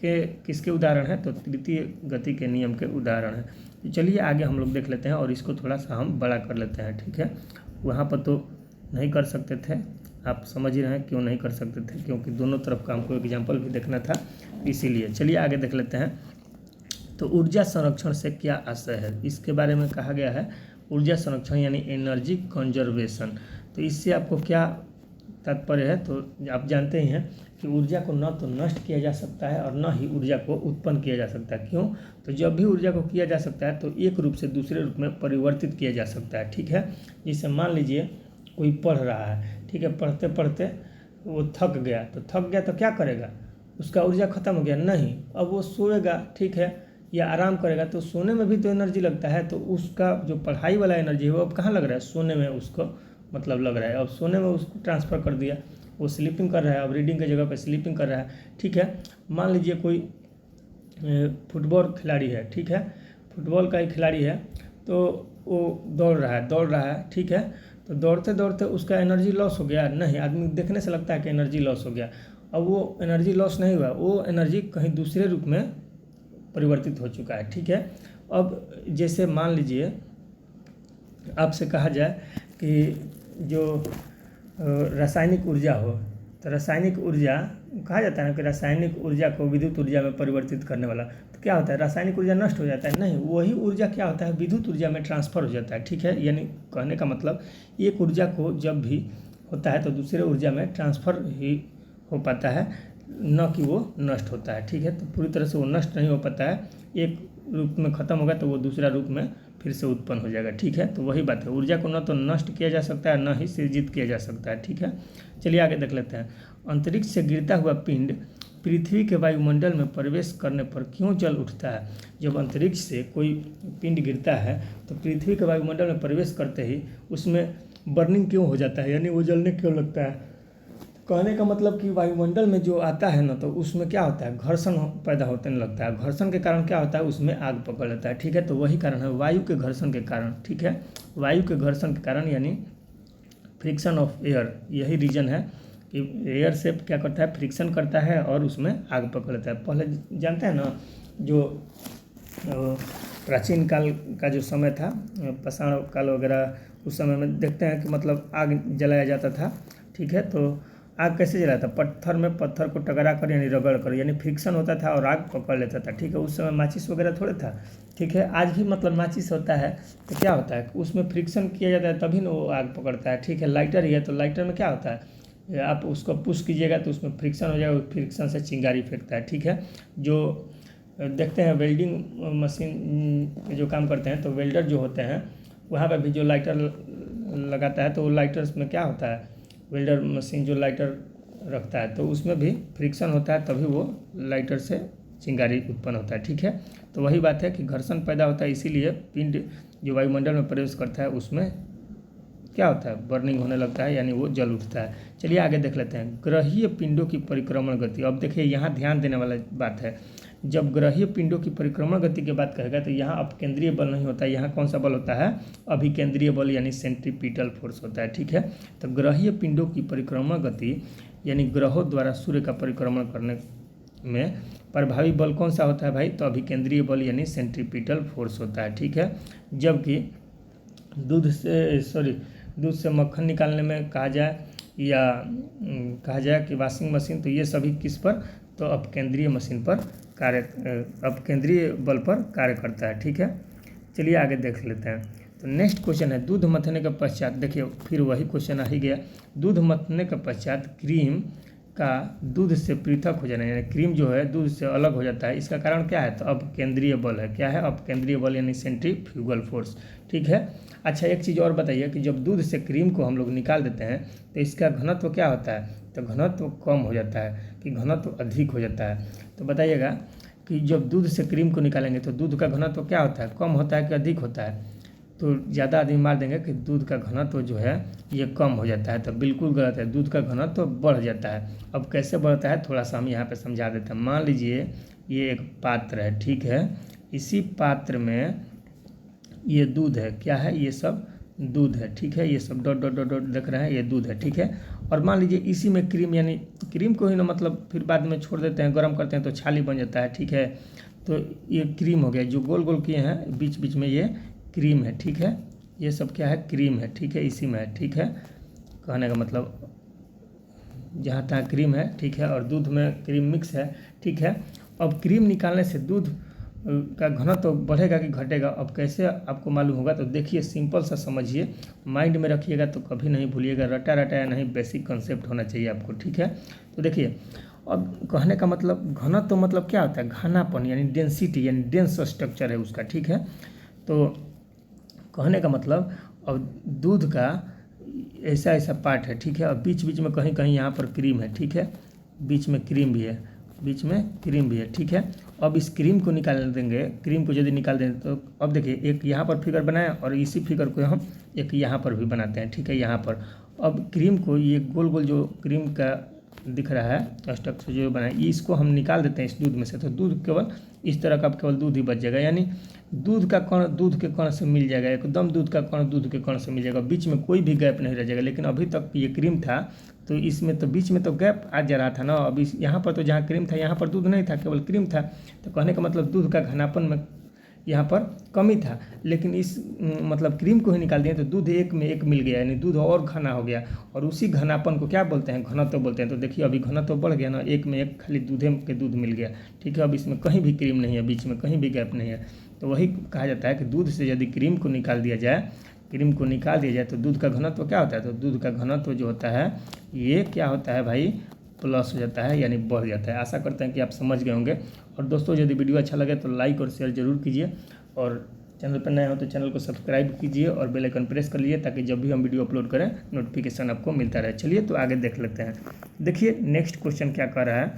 किसके उदाहरण हैं, तो तृतीय गति के नियम के उदाहरण हैं। तो चलिए आगे हम लोग देख लेते हैं और इसको थोड़ा सा हम बड़ा कर लेते हैं। ठीक है, वहाँ पर तो नहीं कर सकते थे, आप समझ ही रहे हैं क्यों नहीं कर सकते थे, क्योंकि दोनों तरफ का हमको एग्जाम्पल भी देखना था, इसीलिए। चलिए आगे देख लेते हैं। तो ऊर्जा संरक्षण से क्या आशय है, इसके बारे में कहा गया है ऊर्जा संरक्षण यानी एनर्जी कंजर्वेशन। तो इससे आपको क्या तात्पर्य है, तो आप जानते ही हैं कि ऊर्जा को न तो नष्ट किया जा सकता है और न ही ऊर्जा को उत्पन्न किया जा सकता है। क्यों, तो जब भी ऊर्जा को किया जा सकता है तो एक रूप से दूसरे रूप में परिवर्तित किया जा सकता है। ठीक है, जैसे मान लीजिए कोई पढ़ रहा है, ठीक है, पढ़ते पढ़ते वो थक गया तो क्या करेगा, उसका ऊर्जा खत्म हो गया, नहीं, अब वो सोएगा, ठीक है, या आराम करेगा। तो सोने में भी तो एनर्जी लगता है, तो उसका जो पढ़ाई वाला एनर्जी है वो अब कहाँ लग रहा है, सोने में उसको मतलब लग रहा है। अब सोने में उसको ट्रांसफ़र कर दिया, वो स्लीपिंग कर रहा है, अब रीडिंग की जगह पे स्लीपिंग कर रहा है। ठीक है, मान लीजिए कोई फुटबॉल खिलाड़ी है, ठीक है, फुटबॉल का ही खिलाड़ी है, तो वो दौड़ रहा है, ठीक है, तो दौड़ते दौड़ते उसका एनर्जी लॉस हो गया, नहीं, आदमी देखने से लगता है कि एनर्जी लॉस हो गया। अब वो एनर्जी लॉस नहीं हुआ, वो एनर्जी कहीं दूसरे रूप में परिवर्तित हो चुका है। ठीक है, अब जैसे मान लीजिए आपसे कहा जाए कि जो रासायनिक ऊर्जा हो, तो रासायनिक ऊर्जा कहा जाता है ना कि रासायनिक ऊर्जा को विद्युत ऊर्जा में परिवर्तित करने वाला। तो क्या होता है, रासायनिक ऊर्जा नष्ट हो जाता है, नहीं, वही ऊर्जा क्या होता है, विद्युत ऊर्जा में ट्रांसफ़र हो जाता है। ठीक है, यानी कहने का मतलब एक ऊर्जा को जब भी होता है तो दूसरे ऊर्जा में ट्रांसफ़र ही हो पाता है, न कि वो नष्ट होता है। ठीक है, तो पूरी तरह से वो नष्ट नहीं हो पाता है, एक रूप में ख़त्म होगा तो वो दूसरा रूप में फिर से उत्पन्न हो जाएगा। ठीक है, तो वही बात है, ऊर्जा को न तो नष्ट किया जा सकता है न ही सृजित किया जा सकता है। ठीक है, चलिए आगे देख लेते हैं। अंतरिक्ष से गिरता हुआ पिंड पृथ्वी के वायुमंडल में प्रवेश करने पर क्यों जल उठता है। जब अंतरिक्ष से कोई पिंड गिरता है तो पृथ्वी के वायुमंडल में प्रवेश करते ही उसमें बर्निंग क्यों हो जाता है, यानी वो जलने क्यों लगता है। कहने का मतलब कि वायुमंडल में जो आता है ना, तो उसमें क्या होता है, घर्षण पैदा होने लगता है। घर्षण के कारण क्या होता है, उसमें आग पकड़ लेता है। ठीक है, तो वही कारण है वायु के घर्षण के कारण। ठीक है, वायु के घर्षण के कारण यानी फ्रिक्शन ऑफ एयर, यही रीजन है कि एयर से क्या करता है, फ्रिक्शन करता है और उसमें आग पकड़ लेता है। पहले जानते हैं ना, जो प्राचीन काल का जो समय था, पाषाण काल वगैरह, उस समय में देखते हैं कि मतलब आग जलाया जाता था। ठीक है, तो आग कैसे जलाता, पत्थर में पत्थर को टकरा कर यानी रगड़ कर, यानी फ्रिक्शन होता था और आग पकड़ लेता था। ठीक है, उस समय माचिस वगैरह थोड़े था। ठीक है, आज भी मतलब माचिस होता है तो क्या होता है, उसमें फ्रिक्शन किया जाता है तभी ना वो आग पकड़ता है। ठीक है, लाइटर ही है तो लाइटर में क्या होता है, आप उसको पुश कीजिएगा तो उसमें फ्रिक्शन हो जाएगा, फ्रिक्शन से चिंगारी फेंकता है। ठीक है, जो देखते हैं वेल्डिंग मशीन जो काम करते हैं, तो वेल्डर जो होते हैं वहाँ पर भी जो लाइटर लगाता है, तो वो लाइटर्स में क्या होता है, वेल्डर मशीन जो लाइटर रखता है तो उसमें भी फ्रिक्शन होता है, तभी वो लाइटर से चिंगारी उत्पन्न होता है। ठीक है, तो वही बात है कि घर्षण पैदा होता है, इसीलिए पिंड जो वायुमंडल में प्रवेश करता है उसमें क्या होता है, बर्निंग होने लगता है, यानी वो जल उठता है। चलिए आगे देख लेते हैं। ग्रहीय पिंडों की परिक्रमण गति। अब देखिए यहाँ ध्यान देने वाला बात है, जब ग्रहीय पिंडों की परिक्रमण गति की बात कहेगा तो यहाँ अपकेंद्रीय बल नहीं होता है, यहाँ कौन सा बल होता है, अभिकेंद्रीय बल यानी सेंट्रीपिटल फोर्स होता है। ठीक है, तो ग्रहीय पिंडों की परिक्रमण गति यानी ग्रहों द्वारा सूर्य का परिक्रमण करने में प्रभावी बल कौन सा होता है भाई, तो अभिकेंद्रीय बल यानी सेंट्रीपिटल फोर्स होता है। ठीक है, जबकि दूध से मक्खन निकालने में कहा जाए या कहा जाए कि वॉशिंग मशीन, तो ये सभी किस पर, तो अपकेंद्रीय मशीन पर अपकेंद्रीय बल पर कार्य करता है। ठीक है, चलिए आगे देख लेते हैं। तो नेक्स्ट क्वेश्चन है, दूध मथने के पश्चात, देखिए फिर वही क्वेश्चन आ ही गया। दूध मथने के पश्चात क्रीम का दूध से पृथक हो जाना, यानी क्रीम जो है दूध से अलग हो जाता है, इसका कारण क्या है? तो अब केंद्रीय बल है। क्या है? अब केंद्रीय बल यानी सेंट्रीफ्यूगल फोर्स। ठीक है। अच्छा, एक चीज़ और बताइए कि जब दूध से क्रीम को हम लोग निकाल देते हैं तो इसका घनत्व क्या होता है? तो घनत्व कम हो जाता है कि घनत्व अधिक हो जाता है? तो बताइएगा कि जब दूध से क्रीम को निकालेंगे तो दूध का घनत्व क्या होता है? कम होता है कि अधिक होता है? तो ज़्यादा आदमी मार देंगे कि दूध का घनत्व जो है ये कम हो जाता है, तो बिल्कुल गलत है, दूध का घनत्व बढ़ जाता है। अब कैसे बढ़ता है थोड़ा सा हम यहाँ पे समझा देते हैं। मान लीजिए ये एक पात्र है, ठीक है, इसी पात्र में ये दूध है। क्या है? ये सब दूध है, ठीक है, ये सब डॉट डॉट डॉट डॉट दिख रहा है, ये दूध है, ठीक है। और मान लीजिए इसी में क्रीम, यानी क्रीम को ही ना मतलब फिर बाद में छोड़ देते हैं, गर्म करते हैं तो छाली बन जाता है, ठीक है। तो ये क्रीम हो गया, जो गोल गोल किए हैं बीच बीच में ये क्रीम है, ठीक है। ये सब क्या है? क्रीम है, ठीक है, इसी में है, ठीक है। कहने का मतलब जहाँ तहाँ क्रीम है, ठीक है, और दूध में क्रीम मिक्स है, ठीक है। अब क्रीम निकालने से दूध का घनत्व तो बढ़ेगा कि घटेगा? अब कैसे आपको मालूम होगा? तो देखिए, सिंपल सा समझिए, माइंड में रखिएगा तो कभी नहीं भूलिएगा, रटा रटाया नहीं, बेसिक कंसेप्ट होना चाहिए आपको, ठीक है। तो देखिए, अब कहने का मतलब घनत्व तो मतलब क्या होता है? घनापन यानी डेंसिटी, यानी डेंस स्ट्रक्चर है उसका, ठीक है। तो कहने का मतलब अब दूध का ऐसा ऐसा पार्ट है, ठीक है, और बीच बीच में कहीं कहीं यहाँ पर क्रीम है, ठीक है, बीच में क्रीम भी है, बीच में क्रीम भी है, ठीक है। अब इस क्रीम को निकाल देंगे, क्रीम को यदि निकाल देंगे तो अब देखिए एक यहाँ पर फिगर बनाया और इसी फिगर को हम एक यहाँ पर भी बनाते हैं, ठीक है, यहाँ पर। अब क्रीम को ये गोल गोल जो क्रीम का दिख रहा है स्ट्रक्चर जो बनाया, इसको हम निकाल देते हैं इस दूध में से, तो दूध केवल इस तरह का केवल दूध ही बच जाएगा, यानी दूध का कण दूध के कण से मिल जाएगा, एकदम दूध का कण दूध के कण से मिल जाएगा, बीच में कोई भी गैप नहीं रह जाएगा। लेकिन अभी तक ये क्रीम था तो इसमें तो बीच में तो गैप आ जा रहा था ना। अब इस यहाँ पर तो जहाँ क्रीम था यहाँ पर दूध नहीं था, केवल क्रीम था, तो कहने का मतलब दूध का घनापन में यहाँ पर कमी था। लेकिन इस मतलब क्रीम को ही निकाल दिए तो दूध एक में एक मिल गया, यानी दूध और घना हो गया, और उसी घनापन को क्या बोलते हैं? घनत्व बोलते हैं। तो देखिए अभी घनत्व बढ़ गया ना, एक में एक खाली दूधे के दूध मिल गया, ठीक है। अब इसमें कहीं भी क्रीम नहीं है, बीच में कहीं भी गैप नहीं है। तो वही कहा जाता है कि दूध से यदि क्रीम को निकाल दिया जाए, क्रीम को निकाल दिया जाए तो दूध का घनत्व क्या होता है? तो दूध का घनत्व जो होता है ये क्या होता है भाई? प्लस हो जाता है, यानी बढ़ जाता है। आशा करते हैं कि आप समझ गए होंगे। और दोस्तों यदि वीडियो अच्छा लगे तो लाइक और शेयर जरूर कीजिए, और चैनल पर नए हो तो चैनल को सब्सक्राइब कीजिए और बेल आइकन प्रेस कर लीजिए, ताकि जब भी हम वीडियो अपलोड करें नोटिफिकेशन आपको मिलता रहे। चलिए तो आगे देख लेते हैं। देखिए नेक्स्ट क्वेश्चन क्या कह रहा है?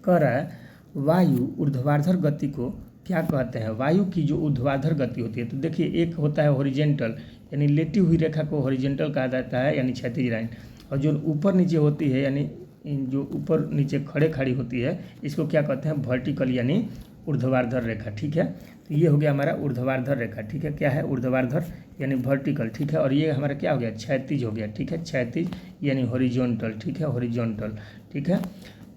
कह रहा है वायु ऊर्ध्वाधर गति को क्या कहते हैं? वायु की जो ऊर्ध्वाधर गति होती है, तो देखिए एक होता है हॉरिजेंटल, यानी लेटी हुई रेखा को हॉरिजेंटल कहा जाता है, यानी क्षैतिज लाइन। और जो ऊपर नीचे होती है, यानी जो ऊपर नीचे खड़े खड़ी होती है, इसको क्या कहते हैं? वर्टिकल, यानी ऊर्ध्वाधर रेखा, ठीक है। तो ये हो गया हमारा ऊर्ध्वाधर रेखा, ठीक है। क्या है? ऊर्ध्वाधर यानी वर्टिकल, ठीक है। और ये हमारा क्या हो गया? क्षैतिज हो गया, ठीक है, क्षैतिज यानी हॉरिजॉन्टल, ठीक है, हॉरिजॉन्टल, ठीक है।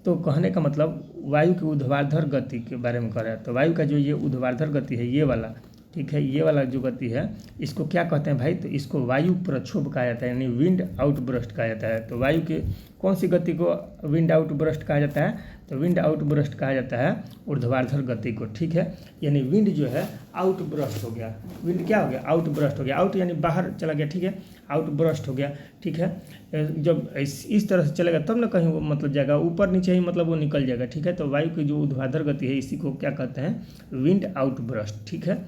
तो कहने का मतलब वायु की ऊर्ध्वाधर गति के बारे में कह रहा है। तो वायु का जो ये ऊर्ध्वाधर गति है, ये वाला, ठीक है, ये वाला जो गति है इसको क्या कहते हैं भाई? तो इसको वायु प्रक्षोभ कहा जाता है, यानी विंड आउट ब्रस्ट कहा जाता है। तो वायु के कौन सी गति को विंड आउट ब्रस्ट कहा जाता है? तो विंड आउट ब्रस्ट कहा जाता है ऊर्ध्वाधर गति को, ठीक है। यानी विंड जो है आउट ब्रस्ट हो गया, विंड क्या हो गया? आउट ब्रस्ट हो गया, आउट यानी बाहर चला गया, ठीक है, आउट ब्रस्ट हो गया, ठीक है। जब इस तरह से चलेगा तब ना कहीं वो मतलब जाएगा, ऊपर नीचे ही मतलब वो निकल जाएगा, ठीक है। तो वायु की जो ऊर्ध्वाधर गति है इसी को क्या कहते हैं? विंड आउट ब्रस्ट, ठीक है।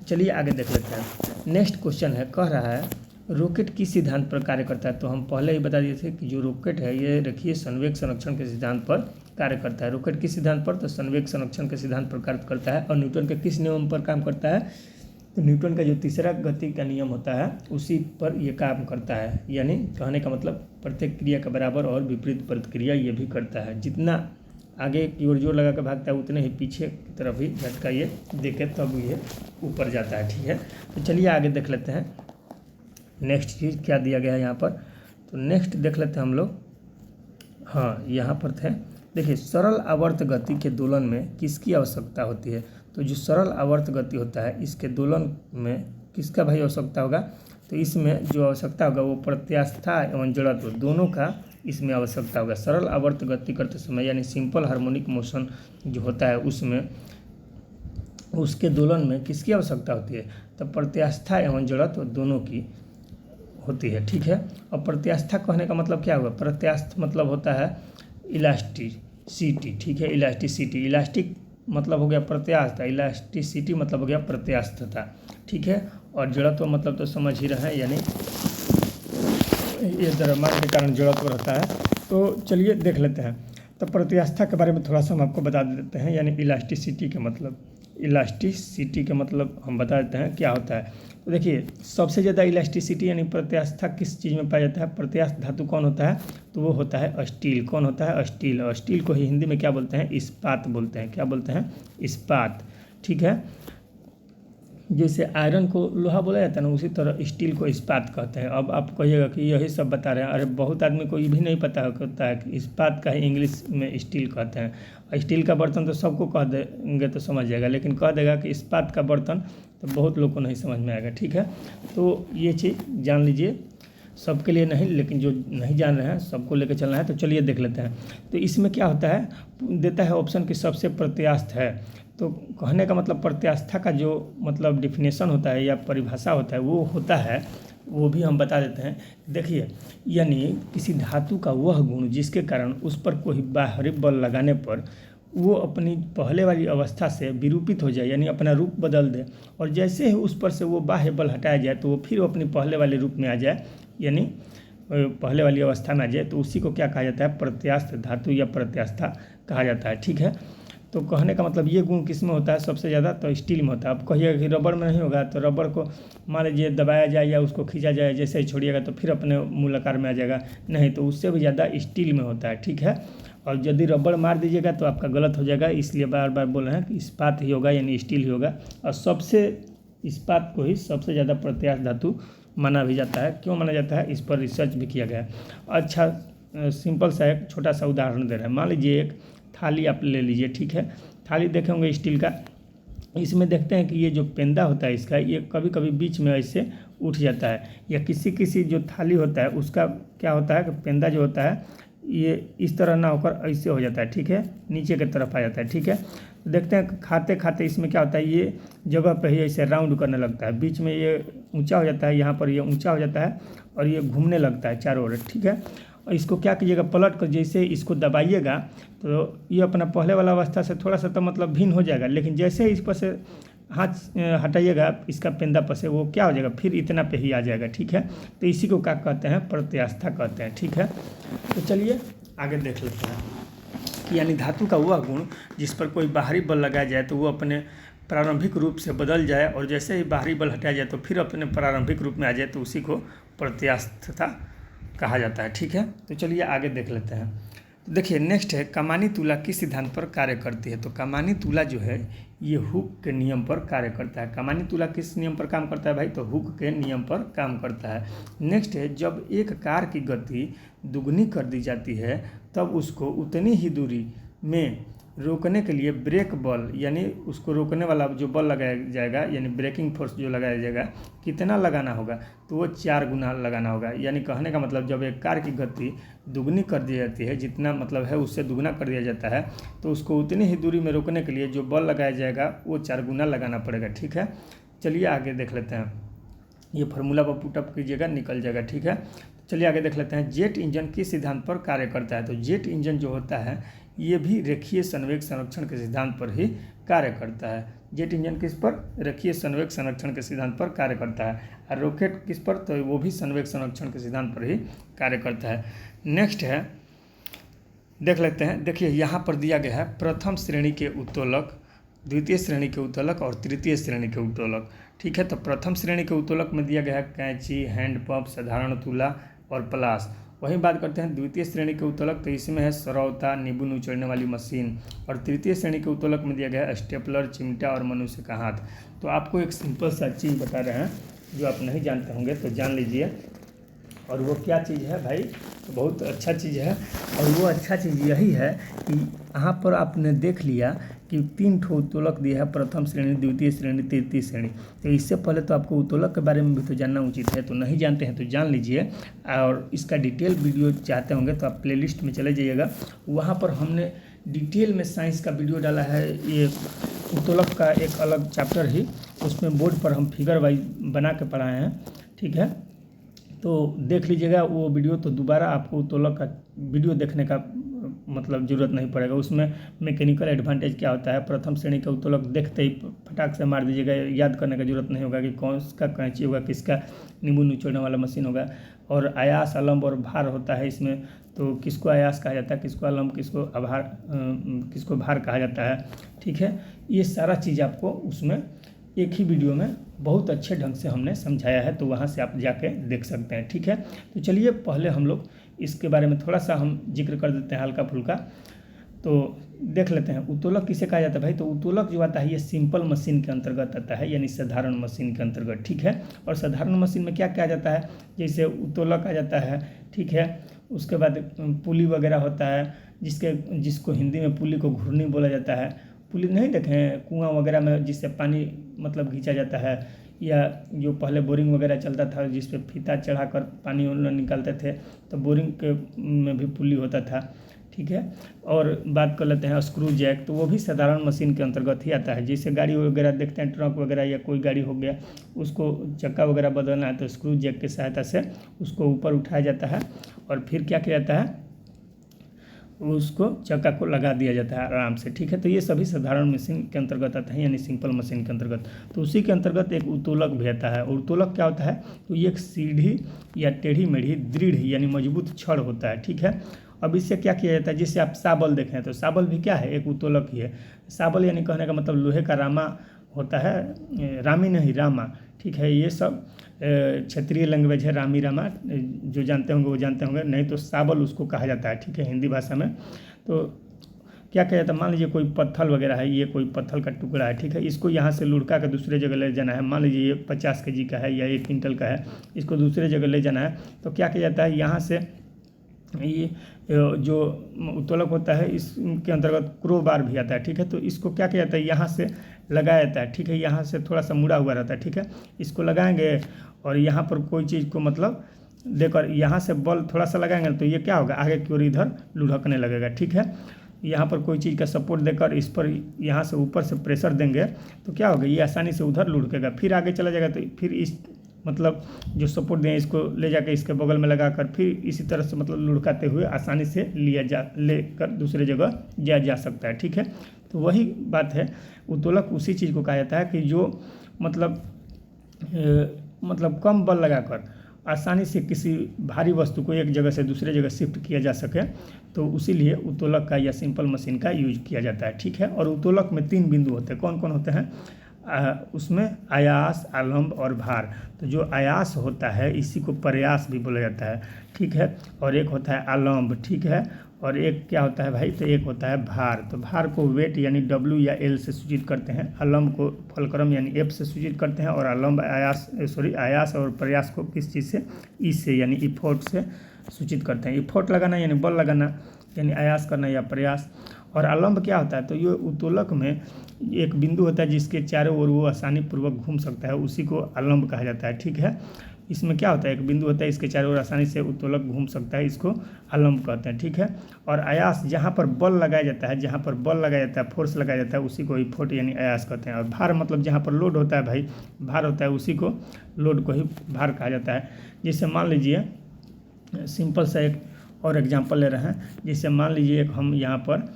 चलिए आगे देख लेते हैं। नेक्स्ट क्वेश्चन है, कह रहा है रॉकेट किस सिद्धांत पर कार्य करता है? तो हम पहले ही बता दिए थे कि जो रॉकेट है ये रखिए संवेग संरक्षण के सिद्धांत पर कार्य करता है। रॉकेट किस सिद्धांत पर? तो संवेग संरक्षण के सिद्धांत पर कार्य करता है। और न्यूटन के किस नियम पर काम करता है? तो न्यूटन का जो तीसरा गति का नियम होता है उसी पर ये काम करता है। यानी कहने का मतलब प्रत्येक क्रिया के बराबर और विपरीत प्रतिक्रिया ये भी करता है। जितना आगे की ओर जोर लगा कर भागता है उतने ही पीछे की तरफ ही झटका ये देके तब ये ऊपर जाता है, ठीक है। तो चलिए आगे देख लेते हैं नेक्स्ट चीज़ क्या दिया गया है यहाँ पर। तो नेक्स्ट देख लेते हैं हम लोग। हाँ, यहाँ पर थे, देखिए सरल आवर्त गति के दोलन में किसकी आवश्यकता होती है? तो जो सरल आवर्त गति होता है इसके दोलन में किसका भाई आवश्यकता होगा? तो इसमें जो आवश्यकता होगा वो प्रत्यास्था एवं जड़त्व दोनों का इसमें आवश्यकता होगा। सरल आवर्त गति करते समय यानी सिंपल हार्मोनिक मोशन जो होता है उसमें उसके दोलन में किसकी आवश्यकता होती है? तो प्रत्यास्था एवं जड़त्व दोनों की होती है, ठीक है। और प्रत्यास्था कहने का मतलब क्या हुआ, प्रत्यास्थ मतलब होता है इलास्टिसिटी, ठीक है, इलास्टिसिटी, इलास्टिक मतलब हो गया प्रत्यास्थ, इलास्टिसिटी मतलब हो गया प्रत्यास्थता, ठीक है। और जड़त्व मतलब तो समझ ही रहे हैं, यानी ये द्रव्यमान के कारण जड़त्व रहता है। तो चलिए देख लेते हैं। तो प्रत्यास्था के बारे में थोड़ा सा हम आपको बता देते हैं, यानी इलास्टिसिटी के मतलब, इलास्टिसिटी के मतलब हम बता देते हैं क्या होता है। तो देखिए, सबसे ज़्यादा इलास्टिसिटी यानी प्रत्यास्था किस चीज़ में पाया जाता है, प्रत्यास्थ धातु कौन होता है, तो वो होता है स्टील। कौन होता है, स्टील। और स्टील को ही हिंदी में क्या बोलते हैं, इस्पात बोलते हैं। क्या बोलते हैं, इस्पात, ठीक है। जैसे आयरन को लोहा बोला जाता है ना, उसी तरह स्टील को इस्पात कहते हैं। अब आप कहिएगा कि यही सब बता रहे हैं, अरे बहुत आदमी को ये भी नहीं पता होता है कि इस्पात का ही इंग्लिश में स्टील कहते हैं। स्टील का बर्तन तो सबको कह देंगे तो समझ जाएगा, लेकिन कह देगा कि इस्पात का बर्तन तो बहुत लोग को नहीं समझ में आएगा, ठीक है। तो ये चीज़ जान लीजिए, सबके लिए नहीं, लेकिन जो नहीं जान रहे हैं सबको लेकर चलना है। तो चलिए देख लेते हैं। तो इसमें क्या होता है, देता है ऑप्शन कि सबसे प्रत्यास्थ है। तो कहने का मतलब प्रत्यास्था का जो मतलब डिफिनेशन होता है या परिभाषा होता है, वो होता है, वो भी हम बता देते हैं। देखिए, यानी किसी धातु का वह गुण जिसके कारण उस पर कोई बाहरी बल लगाने पर वो अपनी पहले वाली अवस्था से विरूपित हो जाए, यानी अपना रूप बदल दे, और जैसे ही उस पर से वो बाह्य बल हटाया जाए तो वो फिर अपने पहले वाले रूप में आ जाए, यानी पहले वाली अवस्था में आ जाए, तो उसी को क्या कहा जाता है, प्रत्यास्थ धातु या प्रत्यास्था कहा जाता है, ठीक है। तो कहने का मतलब ये गुण किस में होता है सबसे ज़्यादा, तो स्टील में होता है। अब कहिएगा कि रबड़ में नहीं होगा, तो रबड़ को मान लीजिए दबाया जाए या उसको खींचा जाए, जैसे ही छोड़िएगा तो फिर अपने मूल आकार में आ जाएगा, नहीं, तो उससे भी ज़्यादा स्टील में होता है, ठीक है। और यदि रबड़ मार दीजिएगा तो आपका गलत हो जाएगा, इसलिए बार बार बोल रहे हैं कि इस्पात ही होगा, यानी स्टील ही होगा। और सबसे इस्पात को ही सबसे ज़्यादा प्रत्यास्थ धातु माना भी जाता है। क्यों माना जाता है, इस पर रिसर्च भी किया गया है। अच्छा, सिंपल सा एक छोटा सा उदाहरण दे रहे हैं। मान लीजिए एक थाली आप ले लीजिए, ठीक है। थाली देखे होंगे स्टील का, इसमें देखते हैं कि ये जो पेंदा होता है इसका, ये कभी कभी बीच में ऐसे उठ जाता है, या किसी किसी जो थाली होता है उसका क्या होता है कि पेंदा जो होता है ये इस तरह ना होकर ऐसे हो जाता है, ठीक है, नीचे की तरफ आ जाता है, ठीक है। तो देखते हैं खाते खाते इसमें क्या होता है, ये जगह पे ही ऐसे राउंड करने लगता है, बीच में ये ऊंचा हो जाता है, यहाँ पर ये ऊंचा हो जाता है और ये घूमने लगता है चारों ओर, ठीक है। और इसको क्या कीजिएगा, पलट कर जैसे इसको दबाइएगा तो ये अपना पहले वाला अवस्था से थोड़ा सा तो मतलब भिन्न हो जाएगा, लेकिन जैसे ही इस पर से हाथ हटाइएगा इसका पेंदा पर से, वो क्या हो जाएगा, फिर इतना पे ही आ जाएगा, ठीक है। तो इसी को क्या कहते हैं, प्रत्यास्था कहते हैं, ठीक है। तो चलिए आगे देख लेते हैं कि यानी धातु का वह गुण जिस पर कोई बाहरी बल लगाया जाए तो वो अपने प्रारंभिक रूप से बदल जाए, और जैसे ही बाहरी बल हटाया जाए तो फिर अपने प्रारंभिक रूप में आ जाए, तो उसी को प्रत्यास्थता कहा जाता है, ठीक है। तो चलिए आगे देख लेते हैं। तो देखिए नेक्स्ट है, कमानी तुला किस सिद्धांत पर कार्य करती है। तो कमानी तुला जो है ये हुक के नियम पर कार्य करता है। कमानी तुला किस नियम पर काम करता है भाई, तो हुक के नियम पर काम करता है। नेक्स्ट है, जब एक कार की गति दुगनी कर दी जाती है तब उसको उतनी ही दूरी में रोकने के लिए ब्रेक बल, यानी उसको रोकने वाला जो बल लगाया जाएगा, यानी ब्रेकिंग फोर्स जो लगाया जाएगा, कितना लगाना होगा, तो वो 4 गुना लगाना होगा। यानी कहने का मतलब जब एक कार की गति दुगनी कर दी जाती है, जितना मतलब है उससे दुगना कर दिया जाता है, तो उसको उतनी ही दूरी में रोकने के लिए जो बल लगाया जाएगा वो 4 गुना लगाना पड़ेगा, ठीक है। चलिए आगे देख लेते हैं, ये फार्मूला पर पुटअप कीजिएगा, निकल जाएगा, ठीक है। चलिए आगे देख लेते हैं, जेट इंजन किस सिद्धांत पर कार्य करता है। तो जेट इंजन जो होता है ये भी रेखीय संवेग संरक्षण के सिद्धांत पर ही कार्य करता है। जेट इंजन किस पर, रेखीय संवेग संरक्षण के सिद्धांत पर कार्य करता है। और रॉकेट किस पर, तो वो भी संवेग संरक्षण के सिद्धांत पर ही कार्य करता है। नेक्स्ट है, देख लेते हैं। देखिए यहाँ पर दिया गया है प्रथम श्रेणी के उत्तोलक, द्वितीय श्रेणी के उत्तोलक और तृतीय श्रेणी के उत्तोलक, ठीक है। तो प्रथम श्रेणी के उत्तोलक में दिया गया है कैंची, हैंडपंप, साधारण तुला और प्लास। वही बात करते हैं द्वितीय श्रेणी के उत्तोलक, तो इसमें है सरौता, निबुन उचड़ने वाली मशीन। और तृतीय श्रेणी के उत्तोलक में दिया गया है स्टेपलर, चिमटा और मनुष्य का हाथ। तो आपको एक सिंपल सा चीज़ बता रहे हैं जो आप नहीं जानते होंगे, तो जान लीजिए। और वो क्या चीज़ है भाई, तो बहुत अच्छा चीज़ है। और वो अच्छा चीज़ यही है कि यहाँ पर आपने देख लिया कि 3 ठो उत्तोलक दिया है, प्रथम श्रेणी, द्वितीय श्रेणी, तृतीय श्रेणी। तो इससे पहले तो आपको उत्तोलक के बारे में भी तो जानना उचित है, तो नहीं जानते हैं तो जान लीजिए। और इसका डिटेल वीडियो चाहते होंगे तो आप प्लेलिस्ट में चले जाइएगा, वहाँ पर हमने डिटेल में साइंस का वीडियो डाला है। ये उत्तोलक का एक अलग चैप्टर ही, उसमें बोर्ड पर हम फिगर वाइज बना के पढ़ाए हैं, ठीक है। तो देख लीजिएगा वो वीडियो, तो दोबारा आपको उत्तोलक का वीडियो देखने का मतलब ज़रूरत नहीं पड़ेगा। उसमें मैकेनिकल एडवांटेज क्या होता है, प्रथम श्रेणी का उत्तोलक देखते ही फटाक से मार दीजिएगा, याद करने का जरूरत नहीं होगा कि कौन सा कैंची होगा, किसका नींबू निचोड़ने वाला मशीन होगा। और आयास, अलम्ब और भार होता है इसमें, तो किसको आयास कहा जाता है, किसको अलम्ब, किसको आभार, किसको भार कहा जाता है। ठीक है, ये सारा चीज़ आपको उसमें एक ही वीडियो में बहुत अच्छे ढंग से हमने समझाया है, तो वहाँ से आप जाके देख सकते हैं। ठीक है, तो चलिए पहले हम लोग इसके बारे में थोड़ा सा हम जिक्र कर देते हैं हल्का फुल्का, तो देख लेते हैं उत्तोलक किसे कहा जाता है भाई। तो उत्तोलक जो आता है ये सिंपल मशीन के अंतर्गत आता है, यानी साधारण मशीन के अंतर्गत। ठीक है, और साधारण मशीन में क्या कहा जाता है, जैसे उत्तोलक आ जाता है। ठीक है, उसके बाद पुली वगैरह होता है, जिसको हिंदी में पुली को घुर्नी बोला जाता है। पुली नहीं देखे हैं कुआं वगैरह में जिससे पानी मतलब खींचा जाता है, या जो पहले बोरिंग वगैरह चलता था जिस पे फीता चढ़ाकर पानी निकालते थे, तो बोरिंग के में भी पुली होता था। ठीक है, और बात कर लेते हैं स्क्रू जैक, तो वो भी साधारण मशीन के अंतर्गत ही आता है। जैसे गाड़ी वगैरह देखते हैं, ट्रक वगैरह या कोई गाड़ी हो गया, उसको चक्का वगैरह बदलना है तो स्क्रू जैक की सहायता से उसको ऊपर उठाया जाता है, और फिर क्या किया जाता है, उसको चक्का को लगा दिया जाता है आराम से। ठीक है, तो ये सभी साधारण मशीन के अंतर्गत आता है, यानी सिंपल मशीन के अंतर्गत। तो उसी के अंतर्गत एक उत्तोलक भी आता है। उत्तोलक क्या होता है, तो ये एक सीधी या टेढ़ी मेढ़ी दृढ़ यानी मजबूत छड़ होता है। ठीक है, अब इससे क्या किया जाता है, जैसे आप साबल देखें तो साबल भी क्या है, एक उत्तोलक ही है। साबल यानी कहने का मतलब लोहे का रामा होता है, रामी नहीं रामा। ठीक है, ये सब क्षेत्रीय लैंग्वेज है, रामी रामा, जो जानते होंगे वो जानते होंगे, नहीं तो साबल उसको कहा जाता है। ठीक है, हिंदी भाषा में। तो क्या कहा जाता है, मान लीजिए कोई पत्थर वगैरह है, ये कोई पत्थर का टुकड़ा है। ठीक है, इसको यहाँ से लुढ़का कर दूसरे जगह ले जाना है। मान लीजिए ये 50 kg का है या 1 क्विंटल का है, इसको दूसरे जगह ले जाना है, तो क्या किया जाता है, यहाँ से ये जो उत्तोलक होता है इसके अंतर्गत क्रो बार भी आता है। ठीक है, तो इसको क्या किया जाता है, यहाँ से लगाया जाता है। ठीक है, यहाँ से थोड़ा सा मुड़ा हुआ रहता है। ठीक है, इसको लगाएंगे और यहाँ पर कोई चीज़ को मतलब देकर यहाँ से बल थोड़ा सा लगाएंगे तो ये क्या होगा, आगे की ओर इधर लुढ़कने लगेगा। ठीक है, यहाँ पर कोई चीज़ का सपोर्ट देकर इस पर यहाँ से ऊपर से प्रेशर देंगे तो क्या होगा, ये आसानी से उधर लुढ़केगा, फिर आगे चला जाएगा। तो फिर इस मतलब जो सपोर्ट दें इसको ले जाकर इसके बगल में लगाकर फिर इसी तरह से मतलब लुढ़काते हुए आसानी से लेकर दूसरे जगह जाया जा सकता है। ठीक है, तो वही बात है, उत्तोलक उसी चीज़ को कहा जाता है कि जो मतलब कम बल लगाकर आसानी से किसी भारी वस्तु को एक जगह से दूसरे जगह शिफ्ट किया जा सके, तो उसी लिए उत्तोलक का या सिंपल मशीन का यूज किया जाता है। ठीक है, और उत्तोलक में 3 बिंदु होते हैं। कौन कौन होते हैं, उसमें आयास, आलम्ब और भार। तो जो आयास होता है इसी को प्रयास भी बोला जाता है। ठीक है, और एक होता है आलम्ब। ठीक है, और एक क्या होता है भाई, तो एक होता है भार। तो भार को वेट यानी W या L से सूचित करते हैं, आलम्ब को फलक्रम यानी F से सूचित करते हैं, और आलम्ब आयास और प्रयास को किस चीज़ से, E से यानी इफोर्ट से सूचित करते हैं। इफोर्ट लगाना यानी बल लगाना, यानी आयास करना या प्रयास। और आलम्ब क्या होता है, तो ये उत्तोलक में एक बिंदु होता है जिसके चारों ओर वो आसानी पूर्वक घूम सकता है, उसी को आलम्ब कहा जाता है। ठीक है, इसमें क्या होता है, एक बिंदु होता है इसके चारों ओर आसानी से उत्तोलक घूम सकता है, इसको आलम्ब कहते हैं। ठीक है, और आयास जहाँ पर बल लगाया जाता है, जहाँ पर बल लगाया जाता है, फोर्स लगाया जाता है, उसी को इफोर्ट यानी आयास कहते हैं। और भार मतलब जहाँ पर लोड होता है भाई, भार होता है, उसी को लोड को ही भार कहा जाता है। जैसे मान लीजिए सिंपल सा एक और एग्जाम्पल ले रहे हैं, जैसे मान लीजिए एक हम यहाँ पर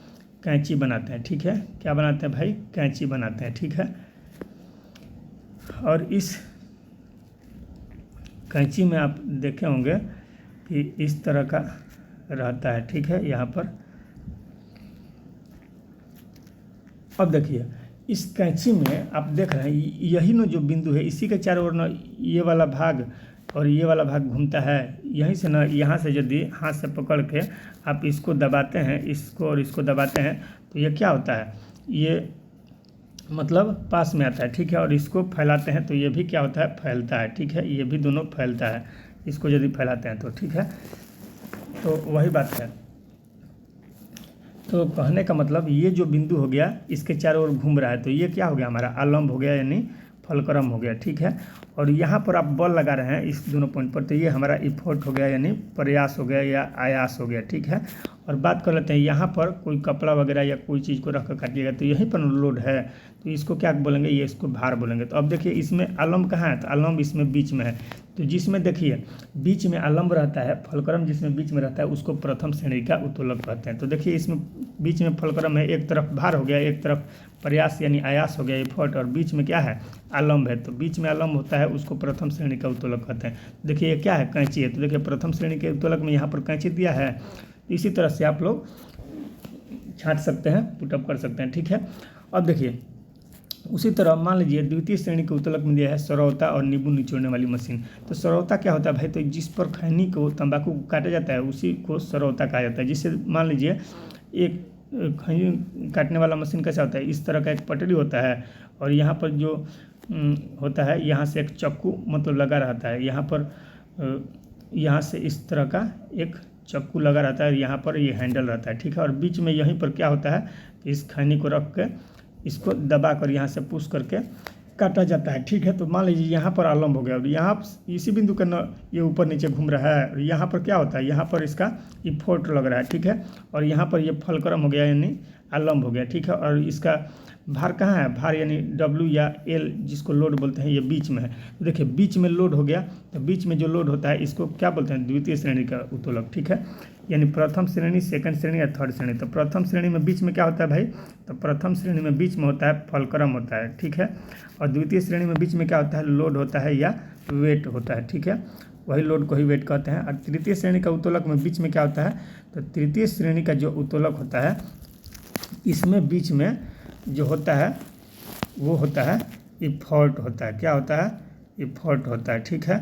कैंची बनाते हैं। ठीक है, क्या बनाते हैं भाई, कैंची बनाते हैं। ठीक है, और इस कैंची में आप देखे होंगे कि इस तरह का रहता है। ठीक है, यहाँ पर अब देखिए इस कैंची में आप देख रहे हैं यही ना जो बिंदु है, इसी के चारों ओर ना ये वाला भाग और ये वाला भाग घूमता है। यहीं से ना, यहाँ से यदि हाथ से पकड़ के आप इसको दबाते हैं, इसको और इसको दबाते हैं, तो ये क्या होता है, ये मतलब पास में आता है। ठीक है, और इसको फैलाते हैं तो ये भी क्या होता है, फैलता है। ठीक है, ये भी दोनों फैलता है, इसको यदि फैलाते हैं तो। ठीक है, तो वही बात है। तो कहने का मतलब ये जो बिंदु हो गया इसके चारों ओर घूम रहा है, तो ये क्या हो गया, हमारा आलम्ब हो गया यानी फलक्रम हो गया, ठीक है। और यहाँ पर आप बल लगा रहे हैं इस दोनों पॉइंट पर, तो ये हमारा इफोर्ट हो गया यानी प्रयास हो गया या आयास हो गया, ठीक है। और बात कर लेते हैं यहाँ पर कोई कपड़ा वगैरह या कोई चीज़ को रख कर काटिएगा तो यहीं पर लोड है, तो इसको क्या बोलेंगे, ये इसको भार बोलेंगे। तो अब देखिए इसमें अलम्ब कहाँ है, तो अलम्ब इसमें बीच में है। तो जिसमें देखिए बीच में अलम्ब रहता है, फलक्रम जिसमें बीच में रहता है उसको प्रथम श्रेणी का उत्तोलक कहते हैं। तो देखिए इसमें बीच में फलक्रम है, एक तरफ भार हो गया, एक तरफ प्रयास यानी आयास हो गया एफर्ट, और बीच में क्या है, अलम्ब है। तो बीच में अलम्ब होता है उसको प्रथम श्रेणी का उत्तोलक कहते हैं। देखिए ये क्या है, कैंची है। तो देखिए प्रथम श्रेणी के उत्तोलक में यहाँ पर कैंची दिया है, इसी तरह से आप लोग छांट सकते हैं, पुटअप कर सकते हैं, ठीक है। अब देखिए उसी तरह मान लीजिए द्वितीय श्रेणी के उत्तोलक में दिया है सरौता और नींबू निचोड़ने वाली मशीन। तो सरौता क्या होता है भाई, तो जिस पर खैनी को तंबाकू को काटा जाता है उसी को सरौता कहा जाता है। जिससे मान लीजिए एक खैनी काटने वाला मशीन कैसा होता है, इस तरह का एक पटरी होता है और यहाँ पर जो होता है यहाँ से एक चक्कू मतलब लगा रहता है, यहाँ पर यहाँ से इस तरह का एक चक्कू लगा रहता है, यहाँ पर ये हैंडल रहता है, ठीक है। और बीच में यहीं पर क्या होता है, इस खैनी को रख के इसको दबा कर यहाँ से पुश करके काटा जाता है, ठीक है। तो मान लीजिए यहाँ पर अलम्ब हो गया और यहाँ इसी बिंदु का ये ऊपर नीचे घूम रहा है और यहाँ पर क्या होता है, यहाँ पर इसका इफोर्ट लग रहा है, ठीक है। और यहाँ पर ये फलक्रम हो गया यानी अलम्ब हो गया, ठीक है। और इसका भार कहाँ है, भार यानी W या L जिसको लोड बोलते हैं, ये बीच में है। तो देखिए बीच में लोड हो गया, तो बीच में जो लोड होता है इसको क्या बोलते हैं, द्वितीय श्रेणी का उत्तोलक, ठीक है। यानी प्रथम श्रेणी, सेकंड श्रेणी या थर्ड श्रेणी। तो प्रथम श्रेणी में बीच में क्या होता है भाई, तो प्रथम श्रेणी में बीच में होता है फलक्रम होता है, ठीक है। और द्वितीय श्रेणी में बीच में क्या होता है, लोड होता है या वेट होता है, ठीक है। वही लोड को ही वेट कहते हैं। और तृतीय श्रेणी का उत्तोलक में बीच में क्या होता है, तो तृतीय श्रेणी का जो उत्तोलक होता है इसमें बीच में जो होता है वो होता है इफोर्ट होता है, क्या होता है, इफोर्ट होता है, ठीक है।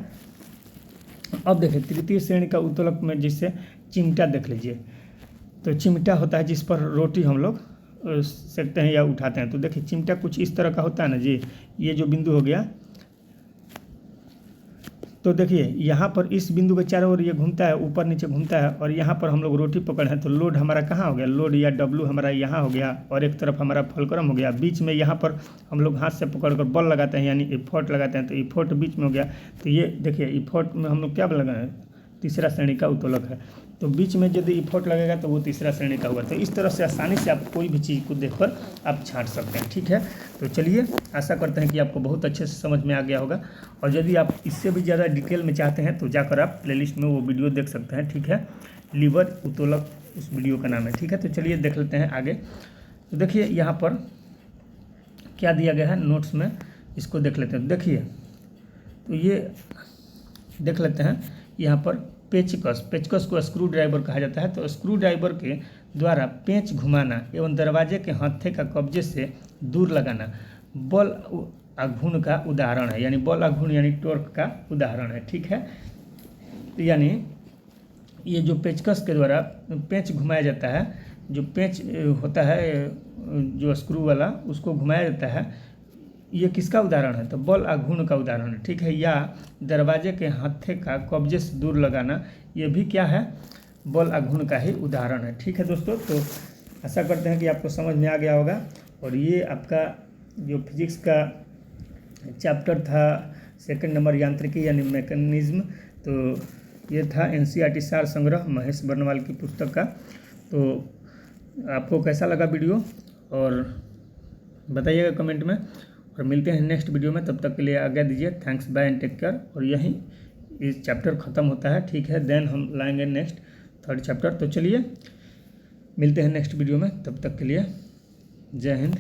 अब देखिए तृतीय श्रेणी का उत्तोलक में जैसे चिमटा देख लीजिए, तो चिमटा होता है जिस पर रोटी हम लोग सेकते हैं या उठाते हैं। तो देखिए चिमटा कुछ इस तरह का होता है ना जी, ये जो बिंदु हो गया, तो देखिए यहाँ पर इस बिंदु के चारों ओर ये घूमता है, ऊपर नीचे घूमता है और यहाँ पर हम लोग रोटी पकड़ हैं। तो लोड हमारा कहाँ हो गया, लोड या W हमारा यहाँ हो गया और एक तरफ हमारा फलक्रम हो गया। बीच में यहाँ पर हम लोग हाथ से पकड़ कर बल लगाते हैं यानी इफोर्ट लगाते हैं, तो इफोर्ट बीच में हो गया। तो ये देखिए इफोर्ट में हम लोग क्या लगाए, तीसरा श्रेणी का उत्तोलक है। तो बीच में यदि इफोर्ट लगेगा तो वो तीसरा श्रेणी का होगा। तो इस तरह से आसानी से आप कोई भी चीज़ को देखकर आप छांट सकते हैं, ठीक है। तो चलिए आशा करते हैं कि आपको बहुत अच्छे से समझ में आ गया होगा। और यदि आप इससे भी ज़्यादा डिटेल में चाहते हैं तो जाकर आप प्लेलिस्ट में वो वीडियो देख सकते हैं, ठीक है। लीवर उत्तोलक उस वीडियो का नाम है, ठीक है। तो चलिए देख लेते हैं आगे। तो देखिए यहाँ पर क्या दिया गया है नोट्स में, इसको देख लेते हैं। देखिए तो ये देख लेते हैं यहाँ पर पेचकस, पेचकस को स्क्रू ड्राइवर कहा जाता है। तो स्क्रू ड्राइवर के द्वारा पेंच घुमाना एवं दरवाजे के हत्थे का कब्जे से दूर लगाना बल आघूर्ण का उदाहरण है, यानी बल आघूर्ण यानी टॉर्क का उदाहरण है, ठीक है। यानी ये जो पेचकस के द्वारा पेंच घुमाया जाता है, जो पेंच होता है जो स्क्रू वाला उसको घुमाया जाता है, ये किसका उदाहरण है, तो बल आघूर्ण का उदाहरण है, ठीक है। या दरवाजे के हत्थे का कब्जे से दूर लगाना, ये भी क्या है, बल आघूर्ण का ही उदाहरण है, ठीक है दोस्तों। तो आशा करते हैं कि आपको समझ में आ गया होगा। और ये आपका जो फिजिक्स का चैप्टर था सेकंड नंबर यांत्रिकी यानी मैकेनिज्म, तो ये था NCERT सार संग्रह महेश बर्नवाल की पुस्तक का। तो आपको कैसा लगा वीडियो और बताइएगा कमेंट में, और मिलते हैं नेक्स्ट वीडियो में। तब तक के लिए आज्ञा दीजिए, thanks, bye and take care. और यहीं इस चैप्टर ख़त्म होता है, ठीक है। देन हम लाएंगे नेक्स्ट थर्ड चैप्टर। तो चलिए मिलते हैं नेक्स्ट वीडियो में, तब तक के लिए जय हिंद।